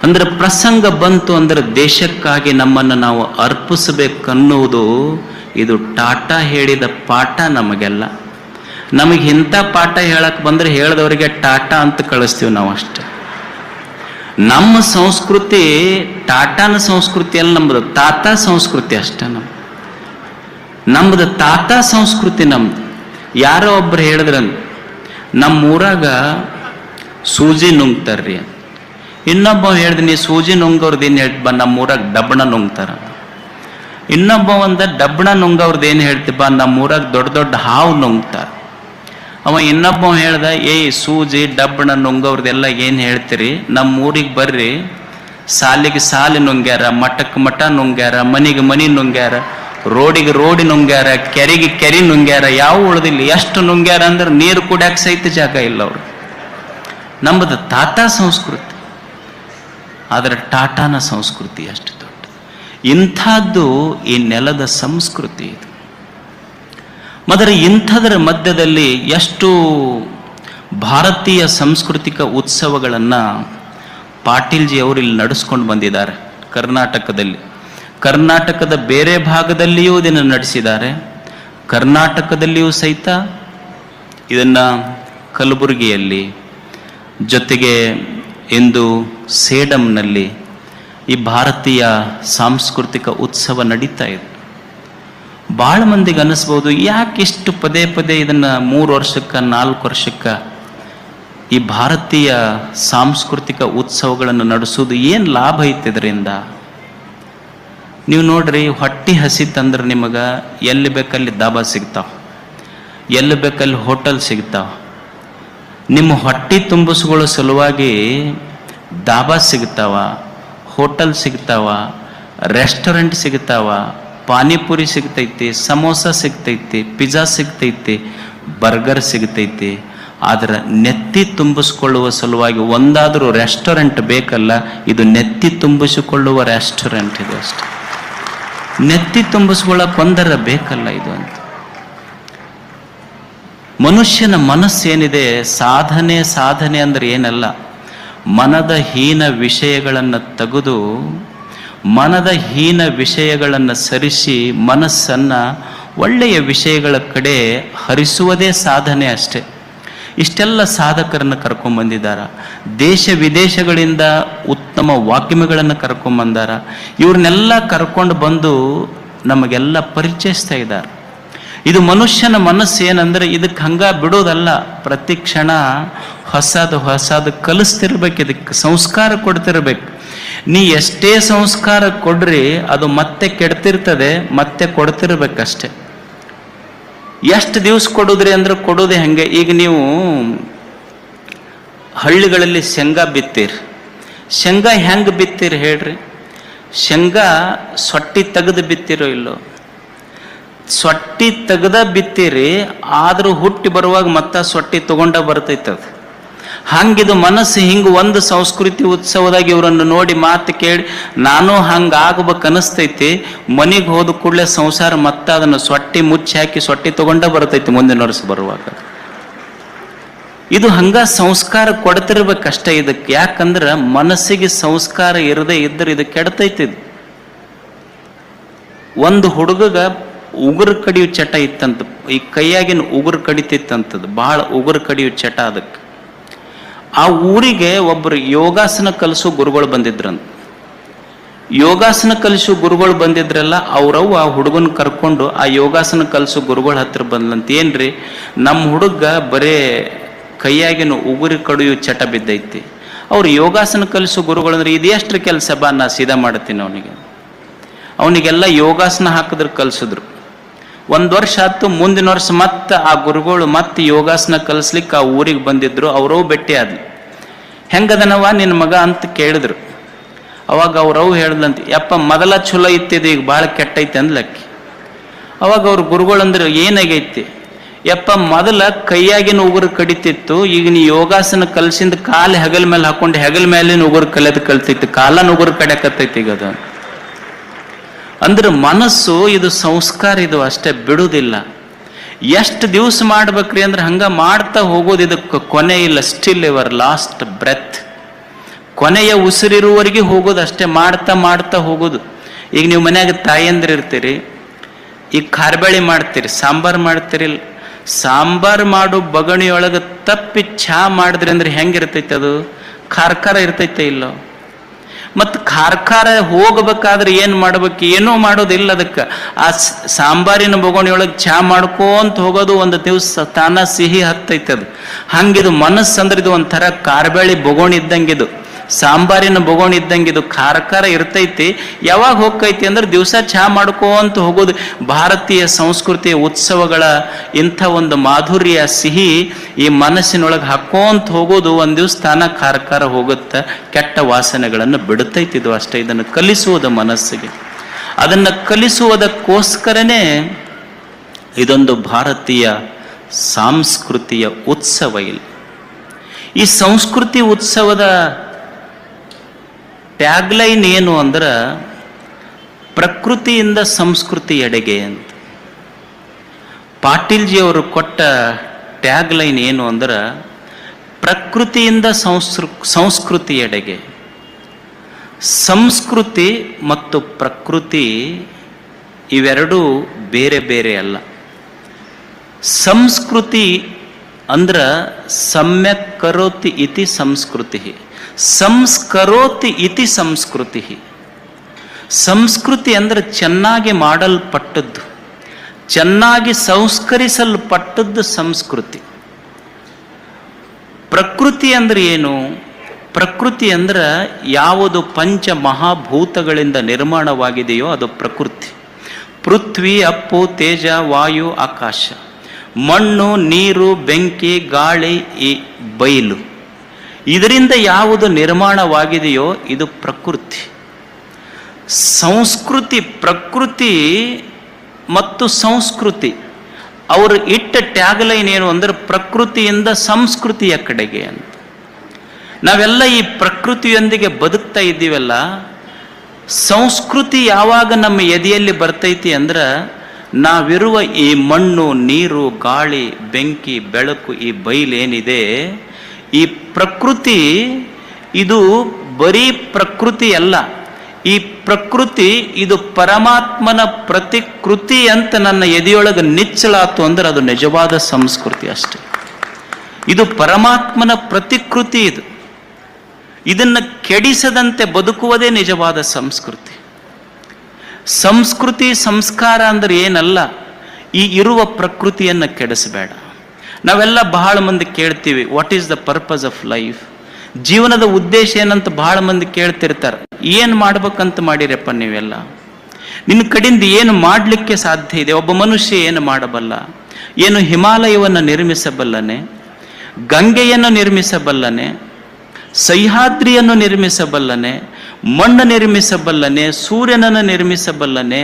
ಅಂದ್ರೆ ಪ್ರಸಂಗ ಬಂತು ಅಂದ್ರೆ ದೇಶಕ್ಕಾಗಿ ನಮ್ಮನ್ನು ನಾವು ಅರ್ಪಿಸಬೇಕನ್ನುವುದು ಇದು ಟಾಟಾ ಹೇಳಿದ ಪಾಠ ನಮಗೆಲ್ಲ. ನಮಗೆ ಇಂಥ ಪಾಠ ಹೇಳಕ್ಕೆ ಬಂದರೆ ಹೇಳಿದವರಿಗೆ ಟಾಟಾ ಅಂತ ಕಳಿಸ್ತೀವಿ ನಾವು ಅಷ್ಟೆ. ನಮ್ಮ ಸಂಸ್ಕೃತಿ ಟಾಟಾನ ಸಂಸ್ಕೃತಿ ಅಲ್ಲ, ನಮ್ಮದು ತಾತ ಸಂಸ್ಕೃತಿ ಅಷ್ಟೇ. ನಮ್ಮದು ತಾತ ಸಂಸ್ಕೃತಿ ನಮ್ದು. ಯಾರೋ ಒಬ್ರು ಹೇಳಿದ್ರ, ನಮ್ಮೂರಾಗ ಸೂಜಿ ನುಂಗ್ತಾರ್ರಿ. ಇನ್ನೊಬ್ಬ ಹೇಳಿದ್, ನೀ ಸೂಜಿ ನುಂಗವ್ರದ್ದು ಏನು ಹೇಳ್ತಿ, ನಮ್ಮೂರಾಗ ಡಬ್ಬಣ ನುಂಗ್ತಾರ. ಇನ್ನೊಬ್ಬ ಒಂದ ಡಬ್ಬಣ ನುಂಗವ್ರದ್ದು ಏನು ಹೇಳ್ತಿಪ್ಪ, ನಮ್ಮೂರಾಗ ದೊಡ್ಡ ದೊಡ್ಡ ಹಾವು ನುಂಗ್ತಾರ. ಅವ ಇನ್ನೊಬ್ಬ ಹೇಳ್ದ, ಸೂಜಿ ಡಬ್ಬಣ ನುಂಗವ್ರದ್ದೆಲ್ಲ ಏನು ಹೇಳ್ತೀರಿ, ನಮ್ಮ ಊರಿಗೆ ಬರ್ರಿ, ಸಾಲಿಗೆ ಸಾಲಿ ನುಂಗ್ಯಾರ, ಮಠಕ್ಕೆ ಮಠ ನುಂಗ್ಯಾರ, ಮನಿಗೆ ಮನಿ ನುಂಗ್ಯಾರ, ರೋಡಿಗೆ ರೋಡಿ ನುಂಗ್ಯಾರ, ಕೆರೆಗೆ ಕೆರೆ ನುಂಗ್ಯಾರ, ಯಾವ ಉಳ್ದಿಲ್ಲ. ಎಷ್ಟು ನುಂಗ್ಯಾರ ಅಂದ್ರೆ ನೀರು ಕುಡಿಯಕ್ಕೆ ಸಹಿತ ಜಾಗ ಇಲ್ಲ ಅವರು. ನಮ್ಮದು ತಾತ ಸಂಸ್ಕೃತಿ, ಆದರೆ ಟಾಟಾನ ಸಂಸ್ಕೃತಿ ಅಷ್ಟು ದೊಡ್ಡ. ಇಂಥದ್ದು ಈ ನೆಲದ ಸಂಸ್ಕೃತಿ ಇದು. ಆದರೆ ಇಂಥದರ ಮಧ್ಯದಲ್ಲಿ ಎಷ್ಟು ಭಾರತೀಯ ಸಾಂಸ್ಕೃತಿಕ ಉತ್ಸವಗಳನ್ನು ಪಾಟೀಲ್ಜಿ ಅವರು ಇಲ್ಲಿ ನಡೆಸ್ಕೊಂಡು ಬಂದಿದ್ದಾರೆ ಕರ್ನಾಟಕದಲ್ಲಿ. ಕರ್ನಾಟಕದ ಬೇರೆ ಭಾಗದಲ್ಲಿಯೂ ಇದನ್ನು ನಡೆಸಿದ್ದಾರೆ, ಕರ್ನಾಟಕದಲ್ಲಿಯೂ ಸಹಿತ ಇದನ್ನು ಕಲಬುರಗಿಯಲ್ಲಿ, ಜೊತೆಗೆ ಇಂದು ಸೇಡಂನಲ್ಲಿ ಈ ಭಾರತೀಯ ಸಾಂಸ್ಕೃತಿಕ ಉತ್ಸವ ನಡೀತಾ ಇದೆ. ಭಾಳ ಮಂದಿಗೆ ಅನ್ನಿಸ್ಬೋದು, ಯಾಕಿಷ್ಟು ಪದೇ ಪದೇ ಇದನ್ನು 3 ವರ್ಷಕ್ಕೆ 4 ವರ್ಷಕ್ಕೆ ಈ ಭಾರತೀಯ ಸಾಂಸ್ಕೃತಿಕ ಉತ್ಸವಗಳನ್ನು ನಡೆಸೋದು ಏನು ಲಾಭ ಐತೆ ಇದರಿಂದ? ನೀವು ನೋಡ್ರಿ, ಹೊಟ್ಟೆ ಹಸಿತಂದ್ರೆ ನಿಮಗೆ ಎಲ್ಲಿ ಬೇಕಲ್ಲಿ ದಾಬಾ ಸಿಗ್ತಾವ, ಎಲ್ಲಿ ಬೇಕಲ್ಲಿ ಹೋಟೆಲ್ ಸಿಗ್ತಾವ. ನಿಮ್ಮ ಹೊಟ್ಟೆ ತುಂಬಿಸ್ಕೊಳ್ಳೋ ಸಲುವಾಗಿ ದಾಬಾ ಸಿಗ್ತಾವ, ಹೋಟೆಲ್ ಸಿಗ್ತಾವ, ರೆಸ್ಟೋರೆಂಟ್ ಸಿಗ್ತಾವ, ಪಾನಿಪುರಿ ಸಿಗ್ತೈತಿ, ಸಮೋಸ ಸಿಗ್ತೈತಿ, ಪಿಜ್ಜಾ ಸಿಗ್ತೈತಿ, ಬರ್ಗರ್ ಸಿಗ್ತೈತಿ. ಆದರೆ ನೆತ್ತಿ ತುಂಬಿಸ್ಕೊಳ್ಳುವ ಸಲುವಾಗಿ ಒಂದಾದರೂ ರೆಸ್ಟೋರೆಂಟ್ ಬೇಕಲ್ಲ, ಇದು ನೆತ್ತಿ ತುಂಬಿಸಿಕೊಳ್ಳುವ ರೆಸ್ಟೋರೆಂಟ್ ಇದು ಅಷ್ಟೆ. ನೆತ್ತಿ ತುಂಬಿಸ್ಕೊಳ್ಳೋಕೆ ಒಂದರ ಬೇಕಲ್ಲ ಇದು ಅಂತ. ಮನುಷ್ಯನ ಮನಸ್ಸೇನಿದೆ, ಸಾಧನೆ ಅಂದ್ರೆ ಏನಲ್ಲ, ಮನದ ಹೀನ ವಿಷಯಗಳನ್ನು ತೆಗೆದು, ಮನದ ಹೀನ ವಿಷಯಗಳನ್ನು ಸರಿಸಿ ಮನಸ್ಸನ್ನು ಒಳ್ಳೆಯ ವಿಷಯಗಳ ಕಡೆ ಹರಿಸುವುದೇ ಸಾಧನೆ ಅಷ್ಟೆ. ಇಷ್ಟೆಲ್ಲ ಸಾಧಕರನ್ನು ಕರ್ಕೊಂಡ್ಬಂದಿದ್ದಾರೆ, ದೇಶ ವಿದೇಶಗಳಿಂದ ಉತ್ತಮ ವಾಕ್ಯಗಳನ್ನು ಕರ್ಕೊಂಡ್ಬಂದಾರ. ಇವ್ರನ್ನೆಲ್ಲ ಕರ್ಕೊಂಡು ಬಂದು ನಮಗೆಲ್ಲ ಪರಿಚಯಿಸ್ತಾ ಇದ್ದಾರೆ. ಇದು ಮನುಷ್ಯನ ಮನಸ್ಸು ಏನಂದ್ರೆ, ಇದಕ್ಕೆ ಹಂಗ ಬಿಡೋದಲ್ಲ, ಪ್ರತಿ ಕ್ಷಣ ಹೊಸದು ಕಲಿಸ್ತಿರ್ಬೇಕು, ಇದಕ್ಕೆ ಸಂಸ್ಕಾರ ಕೊಡ್ತಿರ್ಬೇಕು. ನೀ ಎಷ್ಟೇ ಸಂಸ್ಕಾರ ಕೊಡ್ರಿ ಅದು ಮತ್ತೆ ಕೆಡ್ತಿರ್ತದೆ, ಮತ್ತೆ ಕೊಡ್ತಿರ್ಬೇಕಷ್ಟೆ. ಎಷ್ಟು ದಿವಸ ಕೊಡುದ್ರಿ ಅಂದ್ರೆ ಕೊಡೋದೇ ಹಂಗೆ. ಈಗ ನೀವು ಹಳ್ಳಿಗಳಲ್ಲಿ ಶೇಂಗಾ ಬಿತ್ತೀರಿ, ಶೇಂಗಾ ಹೆಂಗೆ ಬಿತ್ತೀರಿ ಹೇಳ್ರಿ? ಶೇಂಗಾ ಸೊಟ್ಟಿ ತೆಗೆದು ಬಿತ್ತಿರೋ ಇಲ್ಲೋ? ಸೊಟ್ಟಿ ತೆಗೆದ ಬಿತ್ತೀರಿ, ಆದರೂ ಹುಟ್ಟಿ ಬರುವಾಗ ಮತ್ತೆ ಸೊಟ್ಟಿ ತಗೊಂಡ ಬರ್ತೈತದ. ಹಂಗಿದು ಮನಸ್ಸು ಹಿಂಗೆ ಒಂದು ಸಂಸ್ಕೃತಿ ಉತ್ಸವದಾಗ ಇವರನ್ನು ನೋಡಿ ಮಾತು ಕೇಳಿ ನಾನು ಹಂಗೆ ಆಗ್ಬೇಕು ಅನಿಸ್ತೈತಿ. ಮನೆಗೆ ಹೋದ ಕೂಡಲೇ ಸಂಸಾರ ಮತ್ತೆ ಅದನ್ನು ಸೊಟ್ಟಿ ಮುಚ್ಚಿ ಹಾಕಿ ಸೊಟ್ಟಿ ತಗೊಂಡ ಬರ್ತೈತಿ ಮುಂದಿನ ವರ್ಷ ಬರುವಾಗ. ಇದು ಹಂಗ ಸಂಸ್ಕಾರ ಕೊಡ್ತಿರ್ಬೇಕಷ್ಟೇ ಇದಕ್ಕೆ. ಯಾಕಂದ್ರೆ ಮನಸ್ಸಿಗೆ ಸಂಸ್ಕಾರ ಇರದೇ ಇದ್ರೆ ಇದು ಕೆಡ್ತೈತಿ. ಒಂದು ಹುಡುಗಗ ಉಗುರು ಕಡಿಯೋ ಚಟ ಇತ್ತಂತ, ಈ ಕೈಯಾಗಿನ ಉಗುರು ಕಡಿತಿತ್ತಂತದ್ದು, ಭಾಳ ಉಗುರು ಕಡಿಯೋ ಚಟ ಅದಕ್ಕೆ. ಆ ಊರಿಗೆ ಒಬ್ಬರು ಯೋಗಾಸನ ಕಲಿಸೋ ಗುರುಗಳು ಬಂದಿದ್ರಂತ. ಯೋಗಾಸನ ಕಲಿಸೋ ಗುರುಗಳು ಬಂದಿದ್ರಲ್ಲ, ಅವ್ರವ್ವ ಆ ಹುಡುಗನ ಕರ್ಕೊಂಡು ಆ ಯೋಗಾಸನ ಕಲಿಸೋ ಗುರುಗಳ ಹತ್ರ ಬಂದ್ಲಂತ. ಏನ್ರಿ, ನಮ್ಮ ಹುಡುಗ ಬರೇ ಕೈಯಾಗಿನ ಉಗುರು ಕಡಿಯೋ ಚಟ ಬಿದ್ದೈತಿ. ಅವ್ರು ಯೋಗಾಸನ ಕಲಿಸೋ ಗುರುಗಳು ಅಂದ್ರೆ ಇದು ಎಷ್ಟ್ರ ಕೆಲಸ ಬಾ, ನಾ ಸೀದಾ ಮಾಡ್ತೀನಿ ಅವನಿಗೆಲ್ಲ ಯೋಗಾಸನ ಹಾಕಿದ್ರು ಕಲಿಸಿದ್ರು. ಒಂದು ವರ್ಷ ಆಯ್ತು, ಮುಂದಿನ ವರ್ಷ ಮತ್ತೆ ಆ ಗುರುಗಳು ಮತ್ತೆ ಯೋಗಾಸನ ಕಲಿಸ್ಲಿಕ್ಕೆ ಆ ಊರಿಗೆ ಬಂದಿದ್ರು. ಅವರೂ ಭೇಟಿ ಆದ್ಲು. ಹೆಂಗದನವ ನಿನ್ನ ಮಗ ಅಂತ ಕೇಳಿದ್ರು. ಅವಾಗ ಅವ್ರವು ಹೇಳ್ದಂತೆ, ಯಪ್ಪ ಮೊದಲ ಚಲೋ ಇತ್ತಿದ್ದು, ಈಗ ಭಾಳ ಕೆಟ್ಟೈತೆ ಅಂದ್ಲಕ್ಕಿ. ಅವಾಗ ಅವ್ರ ಗುರುಗಳಂದ್ರೆ ಏನಾಗೈತಿ? ಯಪ್ಪ ಮೊದಲ ಕೈಯಾಗಿನ ಉಗುರು ಕಡಿತಿತ್ತು, ಈಗ ನೀ ಯೋಗಾಸನ ಕಲ್ಸಿಂದ ಕಾಲು ಹೆಗಲ ಮೇಲೆ ಹಾಕೊಂಡು ಹೆಗಲ ಮೇಲಿನ ಉಗುರು ಕಲಿತಿತ್ತು, ಕಾಲನ ಉಗುರು ಕಡಿಯಕತ್ತೈತಿ ಈಗ ಅದು. ಅಂದ್ರೆ ಮನಸ್ಸು ಇದು ಸಂಸ್ಕಾರ, ಇದು ಅಷ್ಟೇ ಬಿಡುವುದಿಲ್ಲ. ಎಷ್ಟು ದಿವಸ ಮಾಡ್ಬೇಕ್ರಿ ಅಂದ್ರೆ ಹಂಗ ಮಾಡ್ತಾ ಹೋಗೋದು, ಇದಕ್ಕೆ ಕೊನೆ ಇಲ್ಲ. ಸ್ಟಿಲ್ ಯುವರ್ ಲಾಸ್ಟ್ ಬ್ರೆತ್, ಕೊನೆಯ ಉಸಿರಿರುವವರೆಗೆ ಹೋಗೋದು ಅಷ್ಟೇ, ಮಾಡ್ತಾ ಮಾಡ್ತಾ ಹೋಗೋದು. ಈಗ ನೀವು ಮನ್ಯಾಗ ತಾಯಿಯಂದ್ರೆ ಇರ್ತೀರಿ, ಈಗ ಖಾರಬೇಳಿ ಮಾಡ್ತೀರಿ, ಸಾಂಬಾರು ಮಾಡ್ತೀರಿ. ಸಾಂಬಾರು ಮಾಡೋ ಬಗಣಿಯೊಳಗೆ ತಪ್ಪಿ ಚಹಾ ಮಾಡಿದ್ರಿ ಅಂದ್ರೆ ಹೆಂಗಿರ್ತೈತೆ ಅದು? ಖಾರ ಇರ್ತೈತೆ ಇಲ್ಲೋ? ಮತ್ತು ಖಾರ ಹೋಗ್ಬೇಕಾದ್ರೆ ಏನು ಮಾಡ್ಬೇಕು? ಏನೂ ಮಾಡೋದಿಲ್ಲ. ಅದಕ್ಕೆ ಆ ಸಾಂಬಾರಿನ ಬೊಗಣಿಯೊಳಗೆ ಚಹಾ ಮಾಡ್ಕೊಂತ ಹೋಗೋದು, ಒಂದು ದಿವಸ ತಾನ ಸಿಹಿ ಹತ್ತೈತೆ ಅದು. ಹಂಗಿದು ಮನಸ್ಸು ಅಂದ್ರೆ ಇದು ಒಂಥರ ಖಾರಬೇಳಿ ಬೊಗೋಣಿ ಇದ್ದಂಗಿದು, ಸಾಂಬಾರಿನ ಬೊಗೋಣಿ ಇದ್ದಂಗಿದು. ಖಾರ ಇರ್ತೈತಿ. ಯಾವಾಗ ಹೋಗ್ತೈತಿ ಅಂದ್ರೆ ದಿವಸ ಚಹಾ ಮಾಡ್ಕೊಂತ ಹೋಗೋದು. ಭಾರತೀಯ ಸಂಸ್ಕೃತಿಯ ಉತ್ಸವಗಳ ಇಂಥ ಒಂದು ಮಾಧುರ್ಯ, ಸಿಹಿ ಈ ಮನಸ್ಸಿನೊಳಗೆ ಹಾಕೋಂತ ಹೋಗೋದು, ಒಂದು ದಿವಸ ತಾನ ಖಾರ ಹೋಗುತ್ತೆ, ಕೆಟ್ಟ ವಾಸನೆಗಳನ್ನು ಬಿಡುತ್ತೈತಿ. ಇದು ಅಷ್ಟೇ. ಇದನ್ನು ಕಲಿಸುವುದು ಮನಸ್ಸಿಗೆ. ಅದನ್ನು ಕಲಿಸುವುದಕ್ಕೋಸ್ಕರನೇ ಇದೊಂದು ಭಾರತೀಯ ಸಾಂಸ್ಕೃತಿಯ ಉತ್ಸವ. ಇಲ್ಲಿ ಈ ಸಂಸ್ಕೃತಿ ಉತ್ಸವದ ಟ್ಯಾಗ್ಲೈನ್ ಏನು ಅಂದ್ರೆ ಪ್ರಕೃತಿಯಿಂದ ಸಂಸ್ಕೃತಿಯೆಡೆಗೆ ಅಂತ. ಪಾಟೀಲ್ಜಿಯವರು ಕೊಟ್ಟ ಟ್ಯಾಗ್ಲೈನ್ ಏನು ಅಂದ್ರೆ ಪ್ರಕೃತಿಯಿಂದ ಸಂಸ್ಕೃತಿಯೆಡೆಗೆ. ಸಂಸ್ಕೃತಿ ಮತ್ತು ಪ್ರಕೃತಿ ಇವೆರಡೂ ಬೇರೆ ಬೇರೆ ಅಲ್ಲ. ಸಂಸ್ಕೃತಿ ಅಂದ್ರೆ ಸಮ್ಯಕ್ ಕರೋತಿ ಇತಿ ಸಂಸ್ಕೃತಿ, ಸಂಸ್ಕರೋತಿ ಇತಿ ಸಂಸ್ಕೃತಿ. ಸಂಸ್ಕೃತಿ ಅಂದ್ರೆ ಚೆನ್ನಾಗಿ ಮಾಡಲ್ಪಟ್ಟದ್ದು, ಚೆನ್ನಾಗಿ ಸಂಸ್ಕರಿಸಲ್ಪಟ್ಟದ್ದು ಸಂಸ್ಕೃತಿ. ಪ್ರಕೃತಿ ಅಂದ್ರೆ ಏನು? ಪ್ರಕೃತಿ ಅಂದ್ರೆ ಯಾವುದು ಪಂಚ ಮಹಾಭೂತಗಳಿಂದ ನಿರ್ಮಾಣವಾಗಿದೆಯೋ ಅದು ಪ್ರಕೃತಿ. ಪೃಥ್ವಿ, ಅಪ್ಪು, ತೇಜ, ವಾಯು, ಆಕಾಶ, ಮಣ್ಣು, ನೀರು, ಬೆಂಕಿ, ಗಾಳಿ, ಈ ಬಯಲು, ಇದರಿಂದ ಯಾವುದು ನಿರ್ಮಾಣವಾಗಿದೆಯೋ ಇದು ಪ್ರಕೃತಿ. ಸಂಸ್ಕೃತಿ, ಪ್ರಕೃತಿ ಮತ್ತು ಸಂಸ್ಕೃತಿ ಅವರು ಇಟ್ಟ ಟ್ಯಾಗ್ಲೈನ್ ಏನು ಅಂದ್ರೆ ಪ್ರಕೃತಿಯಿಂದ ಸಂಸ್ಕೃತಿಯ ಕಡೆಗೆ ಅಂತ. ನಾವೆಲ್ಲ ಈ ಪ್ರಕೃತಿಯೊಂದಿಗೆ ಬದುಕ್ತಾ ಇದ್ದೀವಲ್ಲ. ಸಂಸ್ಕೃತಿ ಯಾವಾಗ ನಮ್ಮ ಎದೆಯಲ್ಲಿ ಬರ್ತೈತಿ ಅಂದ್ರೆ ನಾವಿರುವ ಈ ಮಣ್ಣು, ನೀರು, ಗಾಳಿ, ಬೆಂಕಿ, ಬೆಳಕು, ಈ ಬಯಲೇನಿದೆ, ಈ ಪ್ರಕೃತಿ ಇದು ಬರೀ ಪ್ರಕೃತಿ ಅಲ್ಲ. ಈ ಪ್ರಕೃತಿ ಇದು ಪರಮಾತ್ಮನ ಪ್ರತಿಕೃತಿ ಅಂತ ನನ್ನ ಎದೆಯೊಳಗೆ ನಿಚ್ಚಲಾತು ಅಂದ್ರೆ ಅದು ನಿಜವಾದ ಸಂಸ್ಕೃತಿ ಅಷ್ಟೆ. ಇದು ಪರಮಾತ್ಮನ ಪ್ರತಿಕೃತಿ. ಇದು ಇದನ್ನು ಕೆಡಿಸದಂತೆ ಬದುಕುವುದೇ ನಿಜವಾದ ಸಂಸ್ಕೃತಿ. ಸಂಸ್ಕೃತಿ ಸಂಸ್ಕಾರ ಅಂದ್ರೆ ಏನಲ್ಲ, ಈ ಇರುವ ಪ್ರಕೃತಿಯನ್ನು ಕೆಡಿಸಬೇಡ. ನಾವೆಲ್ಲ ಬಹಳ ಮಂದಿ ಕೇಳ್ತೀವಿ, what is the purpose of life? ಜೀವನದ ಉದ್ದೇಶ ಏನಂತ ಬಹಳ ಮಂದಿ ಕೇಳ್ತಿರ್ತಾರೆ. ಏನು ಮಾಡ್ಬೇಕಂತ ಮಾಡಿರಪ್ಪ ನೀವೆಲ್ಲ? ನಿನ್ನ ಕಡೆಯಿಂದ ಏನು ಮಾಡಲಿಕ್ಕೆ ಸಾಧ್ಯ ಇದೆ? ಒಬ್ಬ ಮನುಷ್ಯ ಏನು ಮಾಡಬಲ್ಲ? ಏನು ಹಿಮಾಲಯವನ್ನು ನಿರ್ಮಿಸಬಲ್ಲನೆ? ಗಂಗೆಯನ್ನು ನಿರ್ಮಿಸಬಲ್ಲನೆ? ಸಹ್ಯಾದ್ರಿಯನ್ನು ನಿರ್ಮಿಸಬಲ್ಲನೆ? ಮಣ್ಣು ನಿರ್ಮಿಸಬಲ್ಲನೆ? ಸೂರ್ಯನನ್ನು ನಿರ್ಮಿಸಬಲ್ಲನೆ?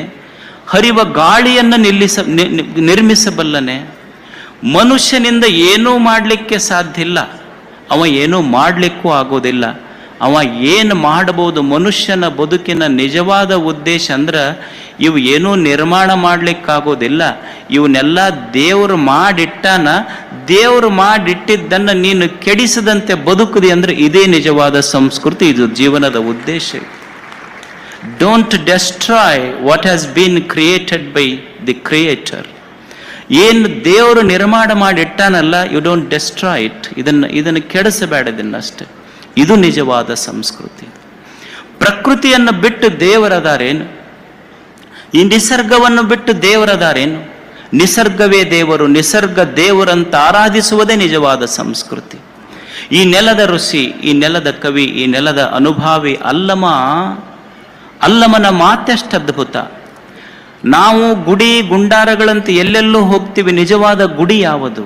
ಹರಿವ ಗಾಳಿಯನ್ನು ನಿರ್ಮಿಸಬಲ್ಲನೆ? ಮನುಷ್ಯನಿಂದ ಏನೂ ಮಾಡಲಿಕ್ಕೆ ಸಾಧ್ಯ ಇಲ್ಲ. ಅವ ಏನೂ ಮಾಡಲಿಕ್ಕೂ ಆಗೋದಿಲ್ಲ. ಅವ ಏನು ಮಾಡಬಹುದು? ಮನುಷ್ಯನ ಬದುಕಿನ ನಿಜವಾದ ಉದ್ದೇಶ ಅಂದ್ರೆ ಇವು ಏನೂ ನಿರ್ಮಾಣ ಮಾಡಲಿಕ್ಕಾಗೋದಿಲ್ಲ. ಇವನ್ನೆಲ್ಲ ದೇವರು ಮಾಡಿಟ್ಟಾನ. ದೇವರು ಮಾಡಿಟ್ಟಿದ್ದನ್ನು ನೀನು ಕೆಡಿಸದಂತೆ ಬದುಕುದಿ ಅಂದ್ರೆ ಇದೇ ನಿಜವಾದ ಸಂಸ್ಕೃತಿ. ಇದು ಜೀವನದ ಉದ್ದೇಶ. Don't destroy what has been created by the creator. ಏನು ದೇವರು ನಿರ್ಮಾಣ ಮಾಡಿಟ್ಟಾನಲ್ಲ, ಯು ಡೋಂಟ್ ಡೆಸ್ಟ್ರಾಯ್ ಇಟ್. ಇದನ್ನು ಕೆಡಿಸಬೇಡ, ಇದನ್ನಷ್ಟೇ. ಇದು ನಿಜವಾದ ಸಂಸ್ಕೃತಿ. ಪ್ರಕೃತಿಯನ್ನು ಬಿಟ್ಟು ದೇವರದಾರೇನು? ಈ ನಿಸರ್ಗವನ್ನು ಬಿಟ್ಟು ದೇವರದಾರೇನು? ನಿಸರ್ಗವೇ ದೇವರು, ನಿಸರ್ಗ ದೇವರಂತ ಆರಾಧಿಸುವುದೇ ನಿಜವಾದ ಸಂಸ್ಕೃತಿ. ಈ ನೆಲದ ಋಷಿ, ಈ ನೆಲದ ಕವಿ, ಈ ನೆಲದ ಅನುಭಾವಿ ಅಲ್ಲಮನ ಮಾತೆಷ್ಟು ಅದ್ಭುತ. ನಾವು ಗುಡಿ ಗುಂಡಾರಗಳಂತೆ ಎಲ್ಲೆಲ್ಲೋ ಹೋಗ್ತೀವಿ, ನಿಜವಾದ ಗುಡಿ ಯಾವುದು?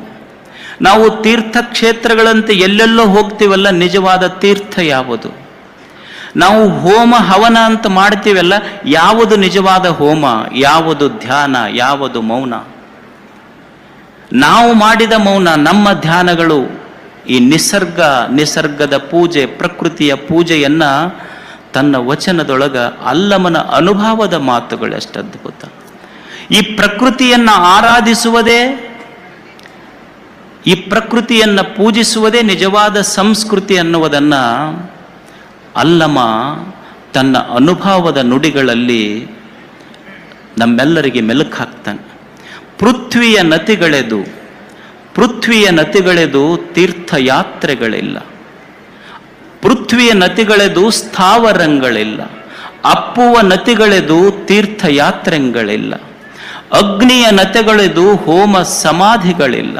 ನಾವು ತೀರ್ಥಕ್ಷೇತ್ರಗಳಂತೆ ಎಲ್ಲೆಲ್ಲೋ ಹೋಗ್ತೀವಲ್ಲ, ನಿಜವಾದ ತೀರ್ಥ ಯಾವುದು? ನಾವು ಹೋಮ ಹವನ ಅಂತ ಮಾಡ್ತೀವಲ್ಲ, ಯಾವುದು ನಿಜವಾದ ಹೋಮ, ಯಾವುದು ಧ್ಯಾನ, ಯಾವುದು ಮೌನ? ನಾವು ಮಾಡಿದ ಮೌನ, ನಮ್ಮ ಧ್ಯಾನಗಳು ಈ ನಿಸರ್ಗದ ಪೂಜೆ, ಪ್ರಕೃತಿಯ ಪೂಜೆಯನ್ನ ತನ್ನ ವಚನದೊಳಗ ಅಲ್ಲಮನ ಅನುಭವದ ಮಾತುಗಳು ಎಷ್ಟು ಅದ್ಭುತ. ಈ ಪ್ರಕೃತಿಯನ್ನ ಆರಾಧಿಸುವುದೇ, ಈ ಪ್ರಕೃತಿಯನ್ನ ಪೂಜಿಸುವುದೇ ನಿಜವಾದ ಸಂಸ್ಕೃತಿ ಅನ್ನುವುದನ್ನ ಅಲ್ಲಮ ತನ್ನ ಅನುಭವದ ನುಡಿಗಳಲ್ಲಿ ನಮ್ಮೆಲ್ಲರಿಗೆ ಮೆಲುಕು ಹಾಕ್ತಾನೆ. ಪೃಥ್ವಿಯ ನತಿಗಳೆದು ತೀರ್ಥಯಾತ್ರೆಗಳಿಲ್ಲ, ಪೃಥ್ವಿಯ ನತಿಗಳೆದು ಸ್ಥಾವರಗಳಿಲ್ಲ, ಅಪ್ಪುವ ನತಿಗಳೆದು ತೀರ್ಥಯಾತ್ರೆಗಳಿಲ್ಲ, ಅಗ್ನಿಯ ನತಿಗಳೆದು ಹೋಮ ಸಮಾಧಿಗಳಿಲ್ಲ,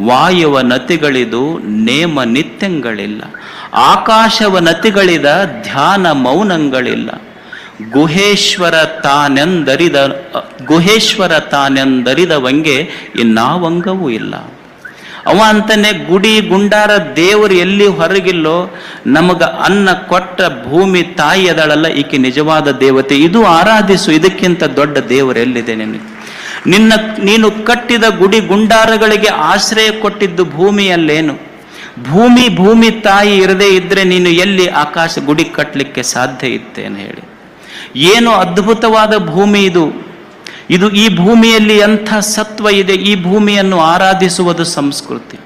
ವಾಯುವ ನತಿಗಳಿದು ನೇಮ ನಿತ್ಯಗಳಿಲ್ಲ, ಆಕಾಶವ ನತಿಗಳಿದ ಧ್ಯಾನ ಮೌನಗಳಿಲ್ಲ, ಗುಹೇಶ್ವರ ತಾನೆಂದರಿದವಂಗೆ ಇನ್ನಾವಂಗವೂ ಇಲ್ಲ. ಅವ ಅಂತಾನೆ, ಗುಡಿ ಗುಂಡಾರ ದೇವರು ಎಲ್ಲಿ ಹೊರಗಿಲ್ಲೋ, ನಮಗ ಅನ್ನ ಕೊಟ್ಟ ಭೂಮಿ ತಾಯಿ ಅದಳಲ್ಲ, ಈಕೆ ನಿಜವಾದ ದೇವತೆ. ಇದು ಆರಾಧಿಸು, ಇದಕ್ಕಿಂತ ದೊಡ್ಡ ದೇವರು ಎಲ್ಲಿದೆ ನಿನಗೆ? ನೀನು ಕಟ್ಟಿದ ಗುಡಿ ಗುಂಡಾರಗಳಿಗೆ ಆಶ್ರಯ ಕೊಟ್ಟಿದ್ದು ಭೂಮಿಯಲ್ಲೇನು? ಭೂಮಿ ತಾಯಿ ಇರದೇ ಇದ್ರೆ ನೀನು ಎಲ್ಲಿ ಆಕಾಶ ಗುಡಿ ಕಟ್ಟಲಿಕ್ಕೆ ಸಾಧ್ಯ ಇತ್ತೇನು ಹೇಳಿ? ಏನು ಅದ್ಭುತವಾದ ಭೂಮಿ ಇದು ಈ ಭೂಮಿಯಲ್ಲಿ ಎಂಥ ಸತ್ವ ಇದೆ. ಈ ಭೂಮಿಯನ್ನು ಆರಾಧಿಸುವುದು ಸಂಸ್ಕೃತಿ.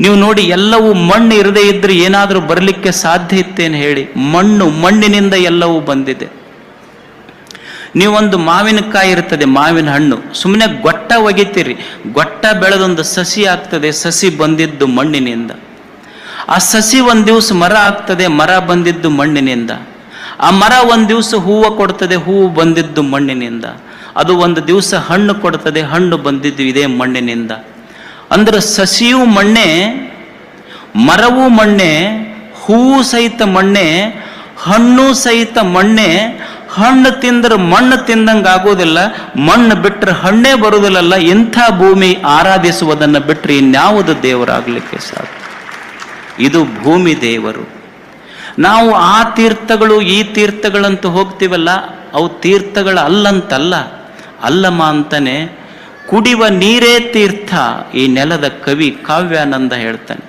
ನೀವು ನೋಡಿ, ಎಲ್ಲವೂ ಮಣ್ಣು ಇರದೇ ಇದ್ರೆ ಏನಾದರೂ ಬರಲಿಕ್ಕೆ ಸಾಧ್ಯ ಇತ್ತೇನು ಹೇಳಿ? ಮಣ್ಣಿನಿಂದ ಎಲ್ಲವೂ ಬಂದಿದೆ. ನೀವೊಂದು ಮಾವಿನಕಾಯಿ ಇರ್ತದೆ, ಮಾವಿನ ಹಣ್ಣು, ಸುಮ್ಮನೆ ಗೊಟ್ಟ ಒಗಿತೀರಿ, ಗೊಟ್ಟ ಬೆಳೆದೊಂದು ಸಸಿ ಆಗ್ತದೆ, ಸಸಿ ಬಂದಿದ್ದು ಮಣ್ಣಿನಿಂದ. ಆ ಸಸಿ ಒಂದು ದಿವಸ ಮರ ಆಗ್ತದೆ, ಮರ ಬಂದಿದ್ದು ಮಣ್ಣಿನಿಂದ. ಆ ಮರ ಒಂದು ದಿವಸ ಹೂವು ಕೊಡ್ತದೆ, ಹೂವು ಬಂದಿದ್ದು ಮಣ್ಣಿನಿಂದ. ಅದು ಒಂದು ದಿವಸ ಹಣ್ಣು ಕೊಡ್ತದೆ, ಹಣ್ಣು ಬಂದಿದ್ದು ಇದೇ ಮಣ್ಣಿನಿಂದ. ಅಂದ್ರೆ ಸಸಿಯೂ ಮಣ್ಣೆ, ಮರವೂ ಮಣ್ಣೆ, ಹೂವು ಸಹಿತ ಮಣ್ಣೆ, ಹಣ್ಣು ಸಹಿತ ಮಣ್ಣೆ. ಹಣ್ಣು ತಿಂದ್ರೆ ಮಣ್ಣು ತಿಂದಂಗೆ ಆಗೋದಿಲ್ಲ, ಮಣ್ಣು ಬಿಟ್ಟರೆ ಹಣ್ಣೇ ಬರುವುದಿಲ್ಲಲ್ಲ. ಇಂಥ ಭೂಮಿ ಆರಾಧಿಸುವುದನ್ನು ಬಿಟ್ಟರೆ ಇನ್ಯಾವುದು ದೇವರಾಗಲಿಕ್ಕೆ ಸಾಧ್ಯ? ಇದು ಭೂಮಿ ದೇವರು. ನಾವು ಆ ತೀರ್ಥಗಳು ಈ ತೀರ್ಥಗಳಂತ ಹೋಗ್ತೀವಲ್ಲ, ಅವು ತೀರ್ಥಗಳು ಅಲ್ಲಂತಲ್ಲ. ಅಲ್ಲಮ್ಮ ಅಂತಾನೆ, ಕುಡಿಯುವ ನೀರೇ ತೀರ್ಥ ಈ ನೆಲದ ಕವಿ ಕಾವ್ಯಾನಂದ ಹೇಳ್ತಾನೆ.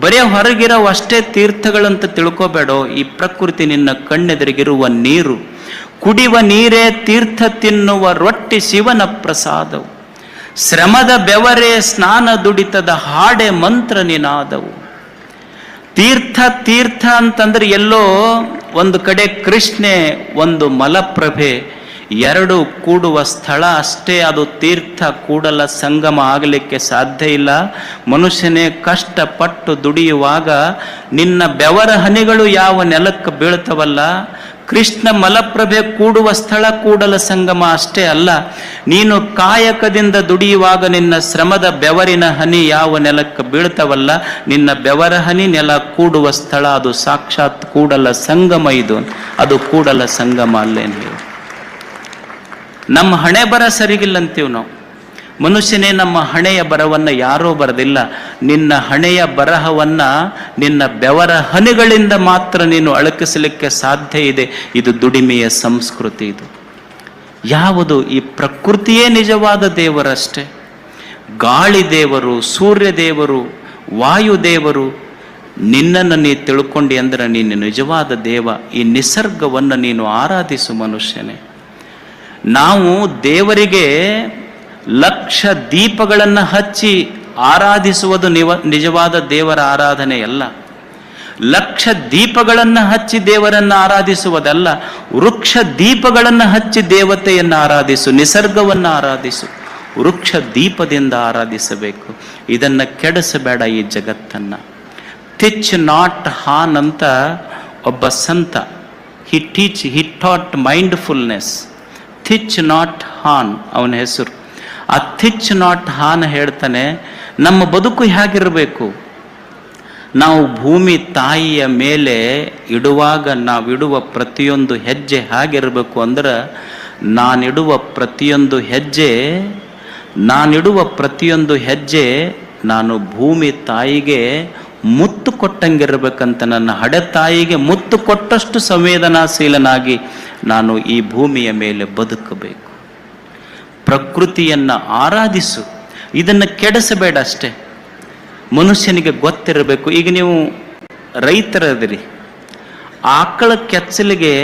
ಬರೇ ಹೊರಗಿರೋ ಅಷ್ಟೇ ತೀರ್ಥಗಳಂತ ತಿಳ್ಕೋಬೇಡೋ, ಈ ಪ್ರಕೃತಿ ನಿನ್ನ ಕಣ್ಣೆದುರಿಗಿರುವ ನೀರು, ಕುಡಿಯುವ ನೀರೇ ತೀರ್ಥ, ತಿನ್ನುವ ರೊಟ್ಟಿ ಶಿವನ ಪ್ರಸಾದವು, ಶ್ರಮದ ಬೆವರೇ ಸ್ನಾನ ದುಡಿತದ ಹಾಡೆ ಮಂತ್ರ ನಿನಾದವು. ತೀರ್ಥ ಅಂತಂದ್ರೆ ಎಲ್ಲೋ ಒಂದು ಕಡೆ ಕೃಷ್ಣೆ, ಒಂದು ಮಲಪ್ರಭೆ, ಎರಡು ಕೂಡುವ ಸ್ಥಳ ಅಷ್ಟೇ ಅದು ತೀರ್ಥ. ಕೂಡಲ ಸಂಗಮ ಆಗಲಿಕ್ಕೆ ಸಾಧ್ಯ ಇಲ್ಲ. ಮನುಷ್ಯನೇ ಕಷ್ಟಪಟ್ಟು ದುಡಿಯುವಾಗ ನಿನ್ನ ಬೆವರ ಹನಿಗಳು ಯಾವ ನೆಲಕ್ಕೆ ಬೀಳ್ತವಲ್ಲ, ಕೃಷ್ಣ ಮಲಪ್ರಭೆ ಕೂಡುವ ಸ್ಥಳ ಕೂಡಲ ಸಂಗಮ ಅಷ್ಟೇ ಅಲ್ಲ. ನೀನು ಕಾಯಕದಿಂದ ದುಡಿಯುವಾಗ ನಿನ್ನ ಶ್ರಮದ ಬೆವರಿನ ಹನಿ ಯಾವ ನೆಲಕ್ಕೆ ಬೀಳ್ತವಲ್ಲ, ನಿನ್ನ ಬೆವರ ಹನಿ ನೆಲ ಕೂಡುವ ಸ್ಥಳ ಅದು ಸಾಕ್ಷಾತ್ ಕೂಡಲ ಸಂಗಮ. ಇದು ಅದು ಕೂಡಲ ಸಂಗಮ ಅಲ್ಲೇನು ಹೇಳಿ? ನಮ್ಮ ಹಣೆ ಬರ ಸರಿಗಿಲ್ಲ ಅಂತೀವಿ ನಾವು. ಮನುಷ್ಯನೇ ನಮ್ಮ ಹಣೆಯ ಬರವನ್ನ ಯಾರೋ ಬರೆದಿಲ್ಲ. ನಿನ್ನ ಹಣೆಯ ಬರಹವನ್ನ ನಿನ್ನ ಬೆವರ ಹನಿಗಳಿಂದ ಮಾತ್ರ ನೀನು ಅಳಕಿಸಲಿಕ್ಕೆ ಸಾಧ್ಯ ಇದೆ. ಇದು ದುಡಿಮೆಯ ಸಂಸ್ಕೃತಿ. ಇದು ಯಾವುದು? ಈ ಪ್ರಕೃತಿಯೇ ನಿಜವಾದ ದೇವರಷ್ಟೇ. ಗಾಳಿ ದೇವರು, ಸೂರ್ಯ ದೇವರು, ವಾಯುದೇವರು. ನಿನ್ನನ್ನು ನೀ ತಿಳ್ಕೊಂಡಿ ಅಂದ್ರೆ ನೀನು ನಿಜವಾದ ದೇವ. ಈ ನಿಸರ್ಗವನ್ನು ನೀನು ಆರಾಧಿಸು ಮನುಷ್ಯನೇ. ನಾವು ದೇವರಿಗೆ ಲಕ್ಷ ದೀಪಗಳನ್ನು ಹಚ್ಚಿ ಆರಾಧಿಸುವುದು ನಿಜವಾದ ದೇವರ ಆರಾಧನೆಯಲ್ಲ. ಲಕ್ಷ ದೀಪಗಳನ್ನು ಹಚ್ಚಿ ದೇವರನ್ನು ಆರಾಧಿಸುವುದಲ್ಲ. ವೃಕ್ಷ ದೀಪಗಳನ್ನು ಹಚ್ಚಿ ದೇವತೆಯನ್ನು ಆರಾಧಿಸು, ನಿಸರ್ಗವನ್ನು ಆರಾಧಿಸು. ವೃಕ್ಷ ದೀಪದಿಂದ ಆರಾಧಿಸಬೇಕು. ಇದನ್ನು ಕೆಡಿಸಬೇಡ ಈ ಜಗತ್ತನ್ನು. ಥಿಚ್ ನಾಟ್ ಹಾನ್ ಅಂತ ಒಬ್ಬ ಸಂತ, he taught mindfulness. Thich Nhat Hanh ಅವನ ಹೆಸರು. ಆ ಥಿಚ್ ನಾಟ್ ಹಾನ್ ಹೇಳ್ತಾನೆ, ನಮ್ಮ ಬದುಕು ಹೇಗಿರಬೇಕು? ನಾವು ಭೂಮಿ ತಾಯಿಯ ಮೇಲೆ ಇಡುವಾಗ ನಾವಿಡುವ ಪ್ರತಿಯೊಂದು ಹೆಜ್ಜೆ ಹೇಗಿರಬೇಕು ಅಂದ್ರೆ, ನಾನಿಡುವ ಪ್ರತಿಯೊಂದು ಹೆಜ್ಜೆ ನಾನು ಭೂಮಿ ತಾಯಿಗೆ ಮುತ್ತು ಕೊಟ್ಟಂಗಿರ್ಬೇಕಂತ, ನನ್ನ ಹಡೆ ತಾಯಿಗೆ ಮುತ್ತು ಕೊಟ್ಟಷ್ಟು ಸಂವೇದನಾಶೀಲನಾಗಿ ನಾನು ಈ ಭೂಮಿಯ ಮೇಲೆ ಬದುಕಬೇಕು. ಪ್ರಕೃತಿಯನ್ನು ಆರಾಧಿಸು, ಇದನ್ನು ಕೆಡಿಸಬೇಡ ಅಷ್ಟೇ. ಮನುಷ್ಯನಿಗೆ ಗೊತ್ತಿರಬೇಕು. ಈಗ ನೀವು ರೈತರದಿರಿ, ಆಕಳ ಕೆಚ್ಚಲಿಗೆ